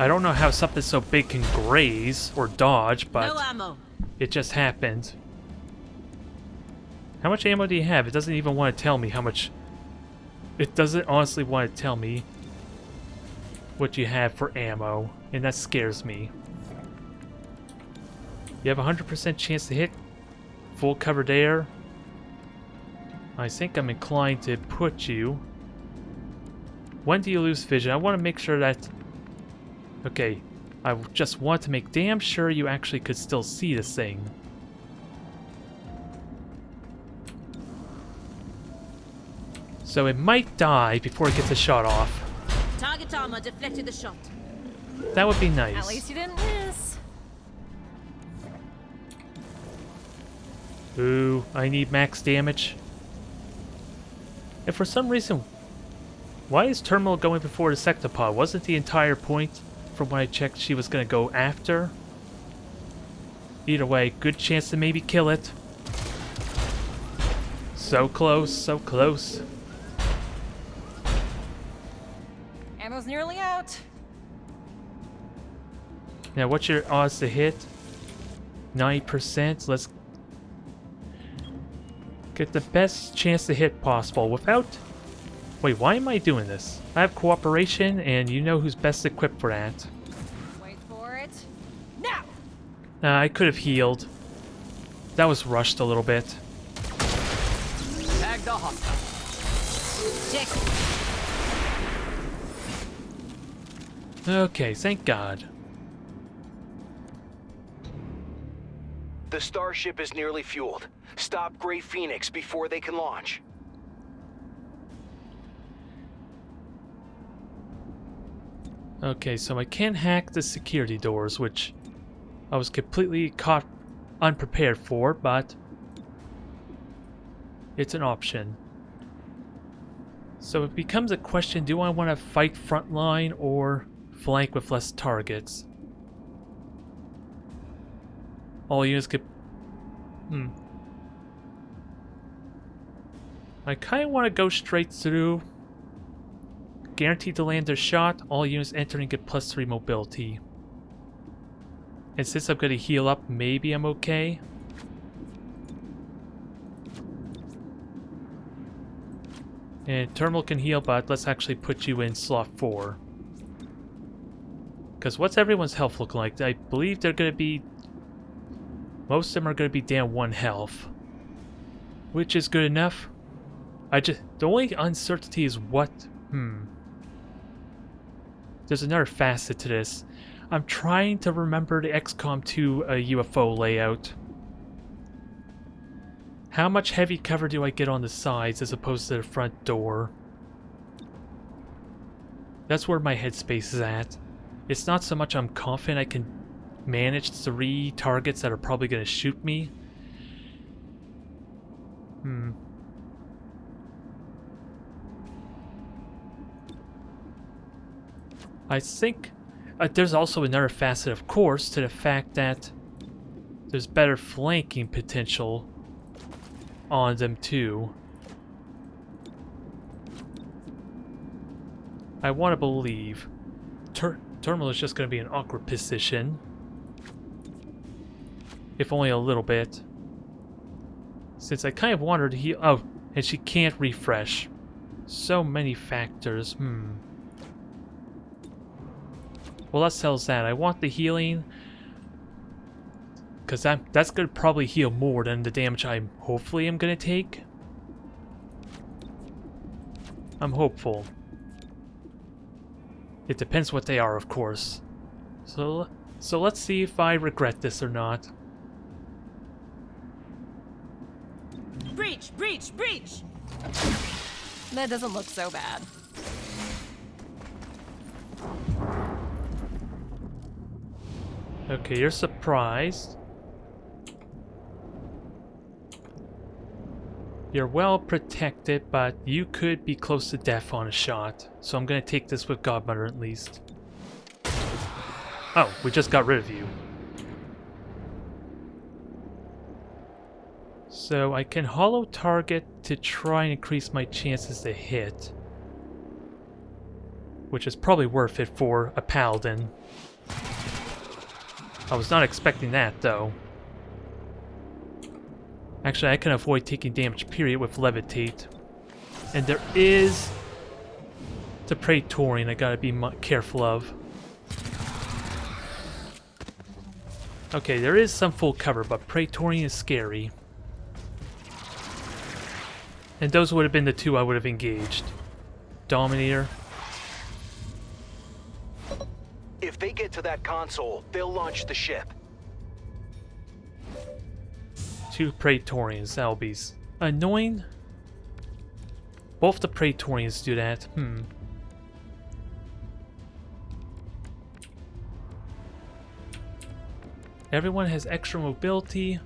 I don't know how something so big can graze or dodge, but No ammo. it just happened. How much ammo do you have? It doesn't even want to tell me how much. It doesn't honestly want to tell me what you have for ammo, and that scares me. You have a 100% chance to hit. Full covered air. I think I'm inclined to put you. When do you lose vision? I want to make sure that... Okay, I just want to make damn sure you actually could still see this thing. So it might die before it gets a shot off. Target armor deflected the shot. That would be nice. At least you didn't miss. Ooh, I need max damage. And for some reason, why is Terminal going before the Sectopod? Wasn't the entire point, from when I checked, she was going to go after? Either way, good chance to maybe kill it. So close, so close. Ammo's nearly out. Now, what's your odds to hit? 90%. Let's get the best chance to hit possible without... Wait, why am I doing this? I have cooperation, and you know who's best equipped for that. Wait for it. Now! I could have healed. That was rushed a little bit. Tag the hostile. Check. Okay, thank God. The starship is nearly fueled. Stop Gray Phoenix before they can launch. Okay, so I can hack the security doors, which I was completely caught unprepared for, but it's an option. So it becomes a question, do I want to fight frontline or flank with less targets? All units could... I kind of want to go straight through. Guaranteed to land their shot. All units entering get +3 mobility. And since I'm going to heal up, maybe I'm okay. And Terminal can heal, but let's actually put you in slot 4. Because what's everyone's health look like? I believe they're going to be... Most of them are going to be down 1 health. Which is good enough. The only uncertainty is what... There's another facet to this. I'm trying to remember the XCOM 2 UFO layout. How much heavy cover do I get on the sides as opposed to the front door? That's where my headspace is at. It's not so much I'm confident I can manage 3 targets that are probably going to shoot me. I think there's also another facet, of course, to the fact that there's better flanking potential on them too. I want to believe Terminal is just going to be in an awkward position. If only a little bit. Since I kind of want her to heal... Oh, and she can't refresh. So many factors. Well, that sells that. I want the healing. Because that's going to probably heal more than the damage I hopefully am going to take. I'm hopeful. It depends what they are, of course. So let's see if I regret this or not. Breach! Breach! Breach! That doesn't look so bad. Okay, you're surprised. You're well protected, but you could be close to death on a shot. So I'm gonna take this with Godmother at least. Oh, we just got rid of you. So I can hollow target to try and increase my chances to hit. Which is probably worth it for a paladin. I was not expecting that though. Actually, I can avoid taking damage period with Levitate. And there is the Praetorian I gotta be careful of. Okay, there is some full cover, but Praetorian is scary. And those would have been the two I would have engaged. Dominator. If they get to that console, they'll launch the ship. 2 Praetorians, that'll be annoying. Both the Praetorians do that. Everyone has extra mobility.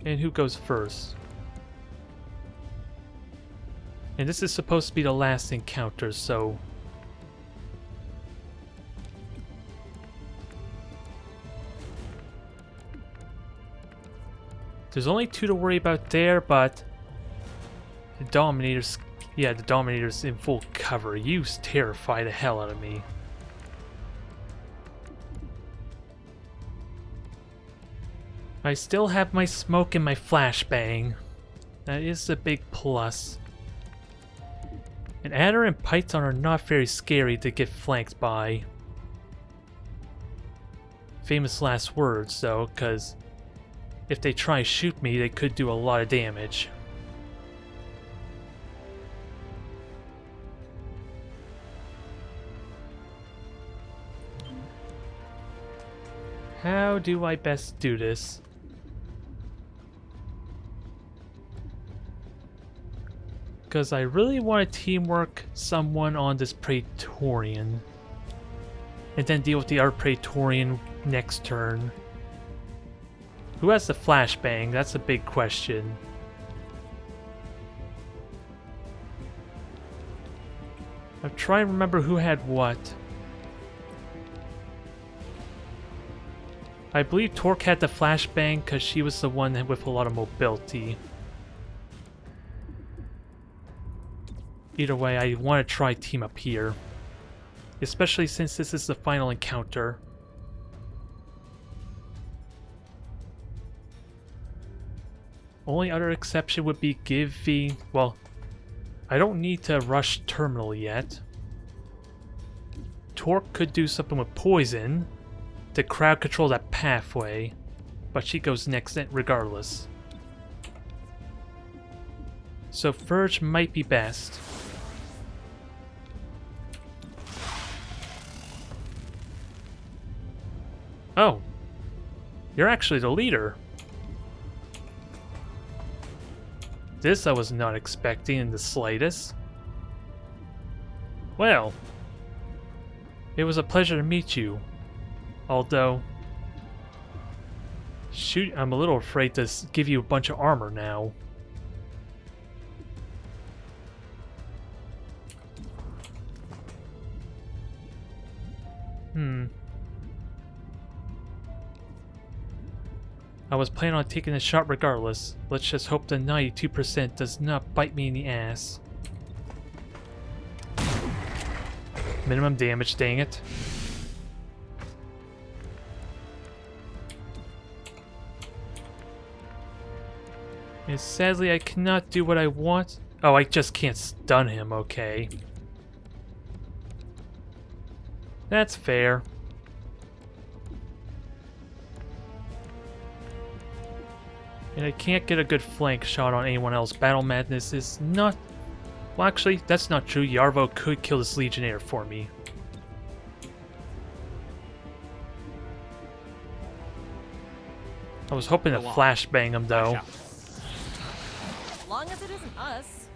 And who goes first? And this is supposed to be the last encounter, so... There's only 2 to worry about there, but... The Dominator's... Yeah, the Dominator's in full cover. You terrify the hell out of me. I still have my smoke and my flashbang. That is a big plus. And Adder and Python are not very scary to get flanked by. Famous last words, though, because if they try to shoot me, they could do a lot of damage. How do I best do this? Because I really want to teamwork someone on this Praetorian. And then deal with the other Praetorian next turn. Who has the flashbang? That's a big question. I'm trying to remember who had what. I believe Torque had the flashbang because she was the one with a lot of mobility. Either way, I want to try team up here. Especially since this is the final encounter. Only other exception would be give the... Well, I don't need to rush Terminal yet. Torque could do something with poison to crowd control that pathway, but she goes next regardless. So Verge might be best. Oh, you're actually the leader. This I was not expecting in the slightest. Well, it was a pleasure to meet you. Although, shoot, I'm a little afraid to give you a bunch of armor now. I was planning on taking a shot regardless. Let's just hope the 92% does not bite me in the ass. Minimum damage, dang it. And sadly, I cannot do what I want. Oh, I just can't stun him, okay. That's fair. And I can't get a good flank shot on anyone else. Battle Madness is not Well, actually, that's not true. Yarvo could kill this Legionnaire for me. I was hoping to flashbang him, though. As long as it isn't us.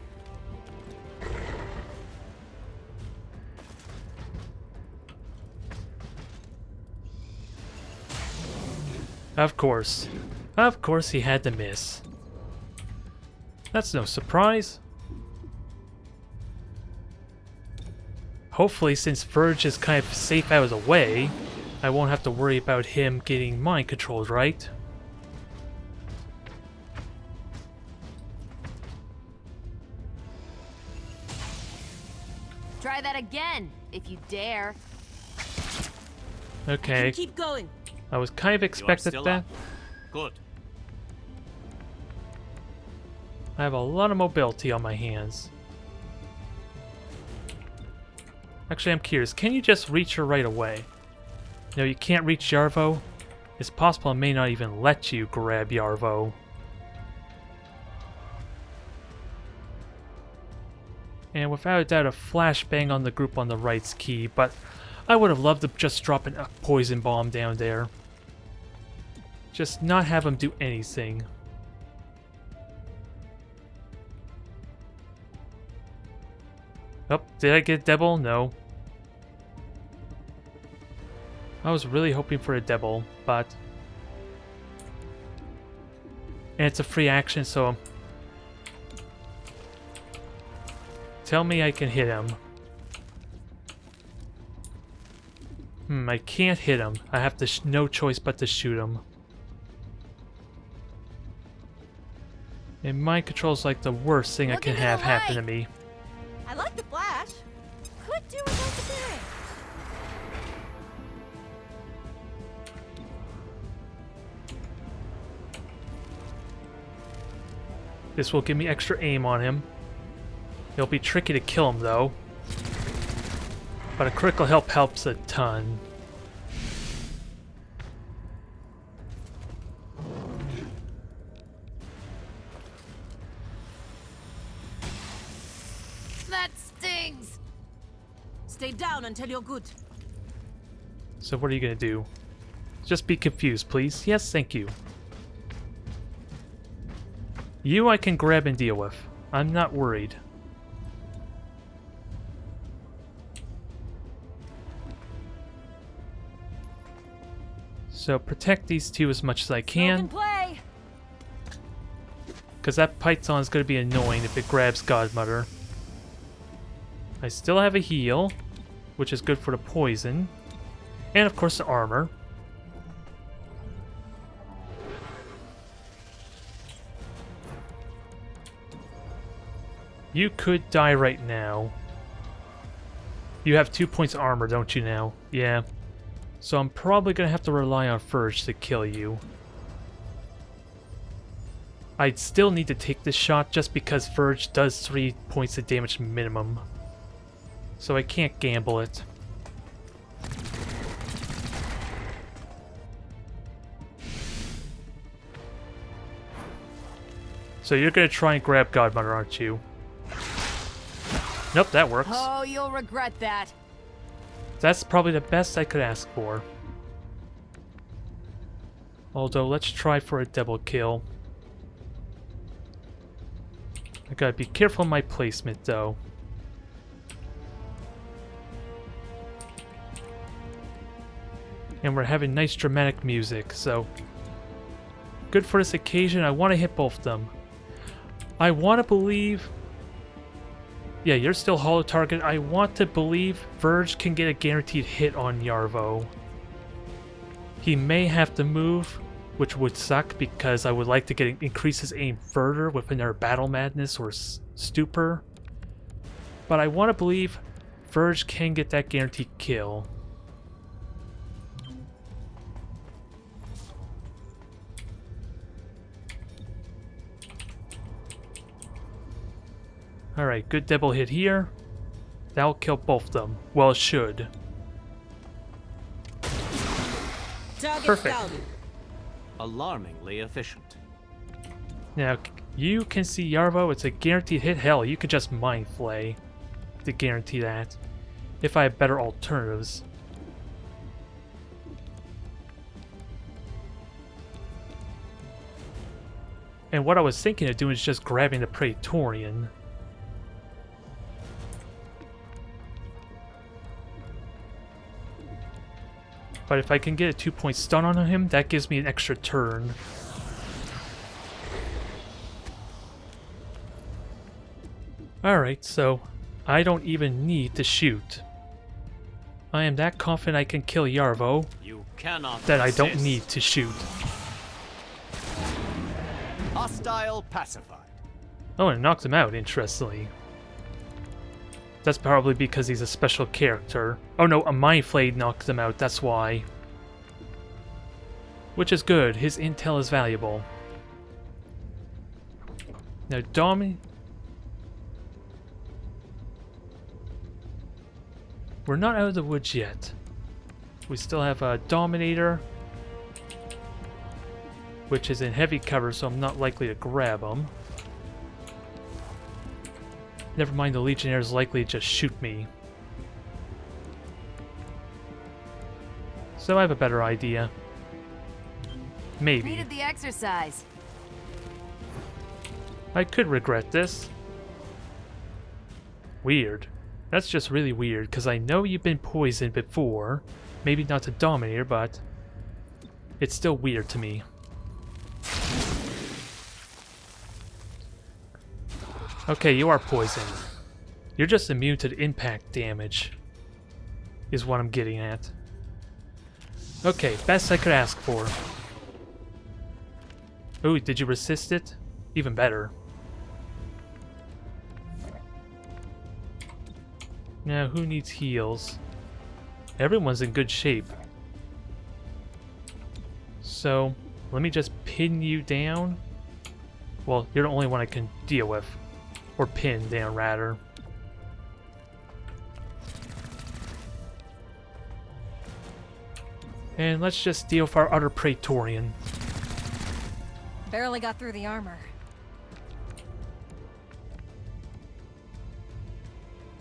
Of course. Of course he had to miss. That's no surprise. Hopefully, since Verge is kind of safe out of the way, I won't have to worry about him getting mind controlled, right? Try that again, if you dare. Okay, Keep going. I was kind of expected that. Up. Good. I have a lot of mobility on my hands. Actually, I'm curious. Can you just reach her right away? No, you can't reach Yarvo. It's possible I may not even let you grab Yarvo. And without a doubt, a flashbang on the group on the right's key, but I would have loved to just drop a poison bomb down there. Just not have him do anything. Oh, did I get Devil? No. I was really hoping for a Devil, but... And it's a free action, so... Tell me I can hit him. I can't hit him. I have to no choice but to shoot him. And mind control is like the worst thing I can have happen to me. I like the flash. Could do without the bearing. This will give me extra aim on him. It'll be tricky to kill him though. But a critical help helps a ton. That stings! Stay down until you're good. So what are you gonna do? Just be confused, please. Yes, thank you. You I can grab and deal with. I'm not worried. So protect these two as much as I can. Play. Because that Python is going to be annoying if it grabs Godmother. I still have a heal, which is good for the poison. And of course the armor. You could die right now. You have 2 points of armor, don't you now? Yeah. So I'm probably going to have to rely on Verge to kill you. I'd still need to take this shot just because Verge does 3 points of damage minimum. So I can't gamble it. So you're going to try and grab Godmother, aren't you? Nope, that works. Oh, you'll regret that. That's probably the best I could ask for. Although, let's try for a double kill. I gotta be careful in my placement, though. And we're having nice dramatic music, so... Good for this occasion, I want to hit both of them. I want to believe... Yeah, you're still hollow target. I want to believe Verge can get a guaranteed hit on Yarvo. He may have to move, which would suck because I would like to increase his aim further with another Battle Madness or Stupor. But I want to believe Verge can get that guaranteed kill. Alright, good double hit here. That'll kill both of them. Well, it should. Target Perfect. down. Alarmingly efficient. Now, You can see Yarvo. It's a guaranteed hit. Hell, you could just Mind Flay to guarantee that. If I have better alternatives. And what I was thinking of doing is just grabbing the Praetorian. But if I can get a 2-point stun on him, that gives me an extra turn. Alright, so I don't even need to shoot. I am that confident I can kill Yarvo You cannot that I don't resist. need to shoot. Hostile pacified. Oh, and it knocked him out, interestingly. That's probably because he's a special character. Oh no, a Mind Flay knocked him out, that's why. Which is good, his intel is valuable. Now, we're not out of the woods yet. We still have a Dominator, which is in heavy cover, so I'm not likely to grab him. Never mind, the Legionnaire is likely to just shoot me. So I have a better idea. Maybe. Needed the exercise. I could regret this. Weird. That's just really weird, because I know you've been poisoned before. Maybe not to Dominator, but it's still weird to me. Okay, you are poisoned. You're just immune to the impact damage, is what I'm getting at. Okay, best I could ask for. Ooh, did you resist it? Even better. Now, who needs heals? Everyone's in good shape. So, let me just pin you down. Well, you're the only one I can deal with. Or pin down, rather. And let's just deal with our other Praetorian. Barely got through the armor.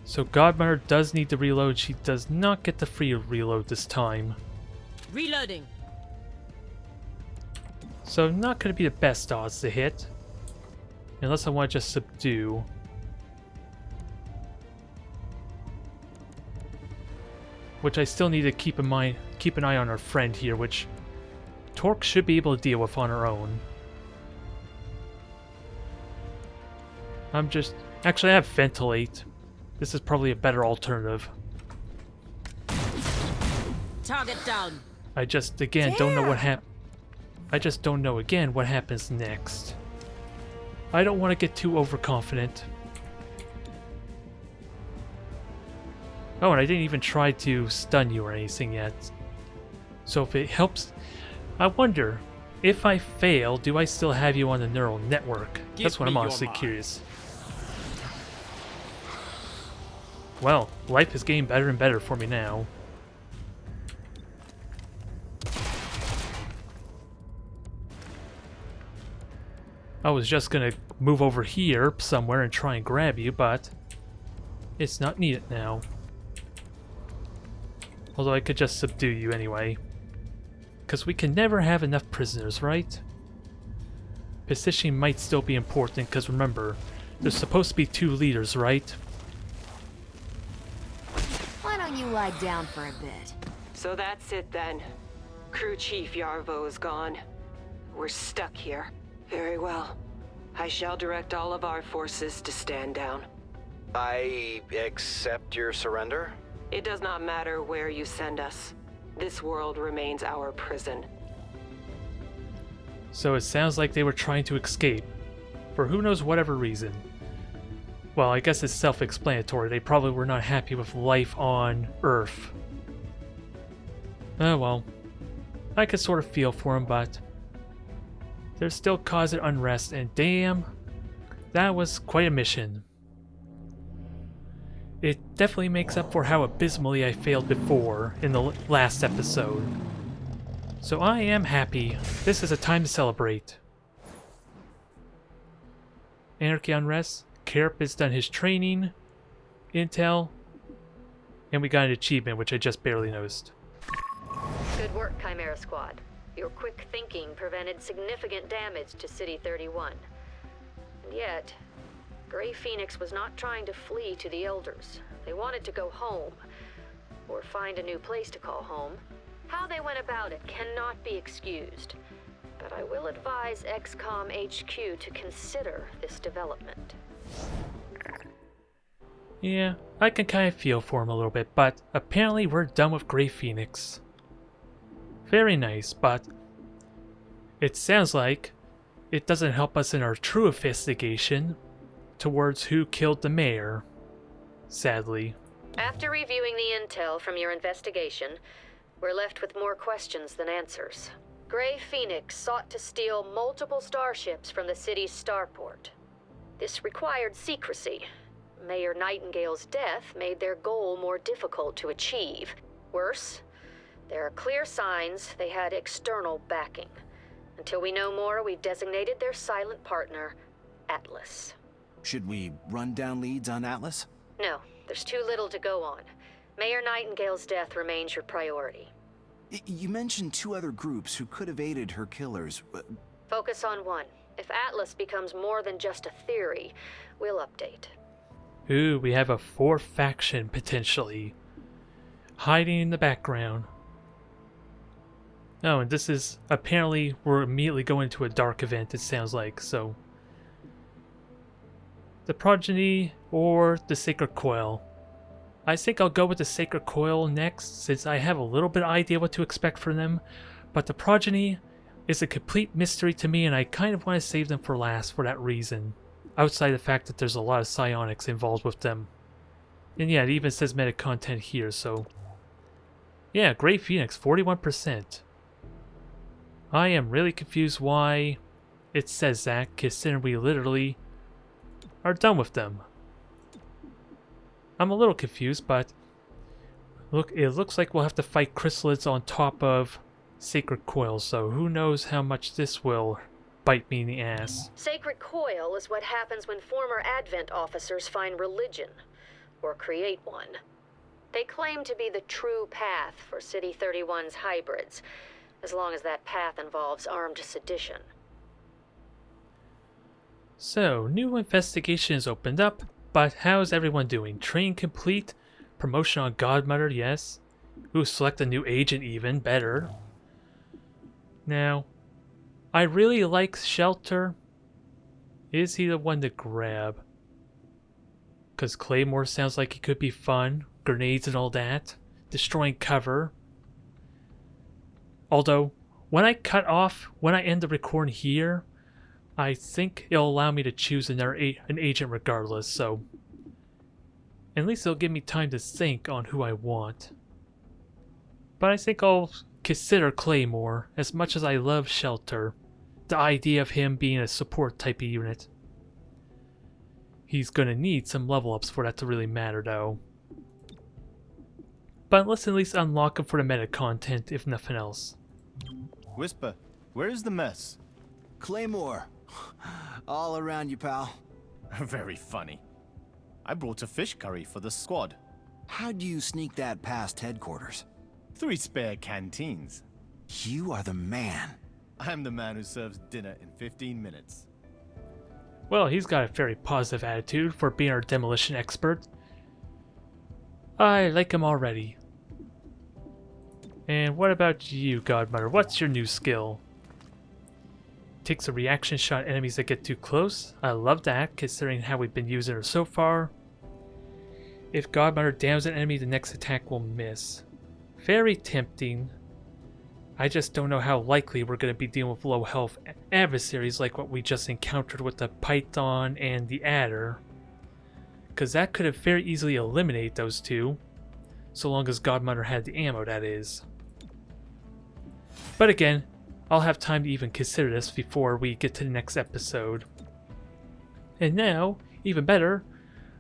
So Godmother does need to reload. She does not get the free reload this time. Reloading. So not going to be the best odds to hit. Unless I want to just subdue. Which I still need to keep in mind, keep an eye on our friend here, which Torque should be able to deal with on her own. Actually I have Ventilate. This is probably a better alternative. Target down. I just, again, don't know what I just don't know, again, what happens next. I don't want to get too overconfident. Oh, and I didn't even try to stun you or anything yet. So if it helps... I wonder, if I fail, do I still have you on the neural network? That's what I'm honestly curious. Well, life is getting better and better for me now. I was just gonna move over here somewhere and try and grab you, but it's not needed now. Although I could just subdue you anyway. Because we can never have enough prisoners, right? Positioning might still be important, because remember, there's supposed to be 2 leaders, right? Why don't you lie down for a bit? So that's it then. Crew Chief Yarvo is gone. We're stuck here. Very well. I shall direct all of our forces to stand down. I accept your surrender? It does not matter where you send us. This world remains our prison. So it sounds like they were trying to escape. For who knows whatever reason. Well, I guess it's self-explanatory. They probably were not happy with life on Earth. Oh well. I could sort of feel for them, but... they're still causing unrest, and damn, that was quite a mission. It definitely makes up for how abysmally I failed before in the last episode. So I am happy. This is a time to celebrate. Anarchy Unrest. Carp has done his training. Intel. And we got an achievement, which I just barely noticed. Good work, Chimera Squad. Your quick thinking prevented significant damage to City 31. And yet, Grey Phoenix was not trying to flee to the Elders. They wanted to go home, or find a new place to call home. How they went about it cannot be excused, but I will advise XCOM HQ to consider this development. Yeah, I can kind of feel for him a little bit, but apparently we're done with Grey Phoenix. Very nice, but it sounds like it doesn't help us in our true investigation towards who killed the mayor, sadly. After reviewing the intel from your investigation, we're left with more questions than answers. Grey Phoenix sought to steal multiple starships from the city's starport. This required secrecy. Mayor Nightingale's death made their goal more difficult to achieve. Worse, there are clear signs they had external backing. Until we know more, we've designated their silent partner, Atlas. Should we run down leads on Atlas? No, there's too little to go on. Mayor Nightingale's death remains your priority. You mentioned 2 other groups who could have aided her killers. Focus on one. If Atlas becomes more than just a theory, we'll update. Ooh, we have a 4th faction, potentially. Hiding in the background. Oh, and this is... apparently, we're immediately going to a dark event, it sounds like, so... The Progeny or the Sacred Coil. I think I'll go with the Sacred Coil next, since I have a little bit of idea what to expect from them. But the Progeny is a complete mystery to me, and I kind of want to save them for last for that reason. Outside the fact that there's a lot of psionics involved with them. And yeah, it even says meta content here, so... Yeah, Grey Phoenix, 41%. I am really confused why it says that, considering we literally are done with them. I'm a little confused, but look, it looks like we'll have to fight chrysalids on top of Sacred Coil, so who knows how much this will bite me in the ass. Sacred Coil is what happens when former Advent officers find religion, or create one. They claim to be the true path for City 31's hybrids, as long as that path involves armed sedition. So, new investigation is opened up, but how's everyone doing? Training complete? Promotion on Godmother, yes. Ooh, select a new agent even, better. Now, I really like Shelter. Is he the one to grab? Because Claymore sounds like he could be fun. Grenades and all that. Destroying cover. Although, when I end the recording here, I think it'll allow me to choose an agent regardless, so... At least it'll give me time to think on who I want. But I think I'll consider Claymore, as much as I love Shelter. The idea of him being a support type of unit. He's gonna need some level ups for that to really matter though. But let's at least unlock him for the meta content, if nothing else. Whisper, where is the mess? Claymore. All around you, pal. Very funny. I brought a fish curry for the squad. How'd you sneak that past headquarters? 3 spare canteens. You are the man. I'm the man who serves dinner in 15 minutes. Well, he's got a very positive attitude for being our demolition expert. I like him already. And what about you, Godmother? What's your new skill? Takes a reaction shot at enemies that get too close. I love that, considering how we've been using her so far. If Godmother downs an enemy, the next attack will miss. Very tempting. I just don't know how likely we're going to be dealing with low health adversaries like what we just encountered with the Python and the Adder. Because that could have very easily eliminated those two. So long as Godmother had the ammo, that is. But again, I'll have time to even consider this before we get to the next episode. And now, even better,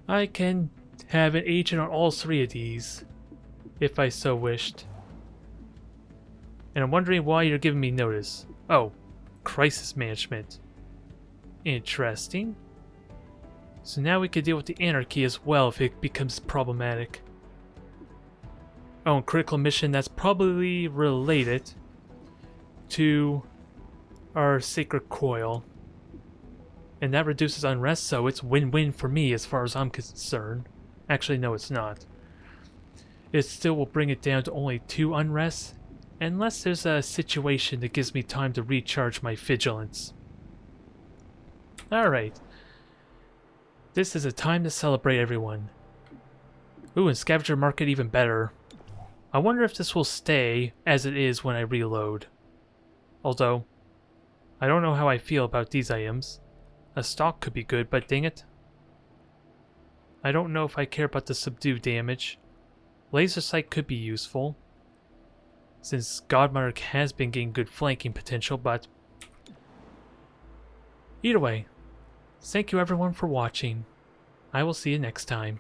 I can have an agent on all 3 of these, if I so wished. And I'm wondering why you're giving me notice. Oh, crisis management. Interesting. So now we can deal with the anarchy as well if it becomes problematic. Oh, and critical mission that's probably related to our sacred coil. And that reduces unrest, so it's win-win for me as far as I'm concerned. Actually, no, it's not. It still will bring it down to only 2 unrest, unless there's a situation that gives me time to recharge my vigilance. Alright. This is a time to celebrate everyone. Ooh, and scavenger market even better. I wonder if this will stay as it is when I reload. Although, I don't know how I feel about these items. A stock could be good, but dang it. I don't know if I care about the subdue damage. Laser sight could be useful, since Godmother has been getting good flanking potential, but either way, thank you everyone for watching. I will see you next time.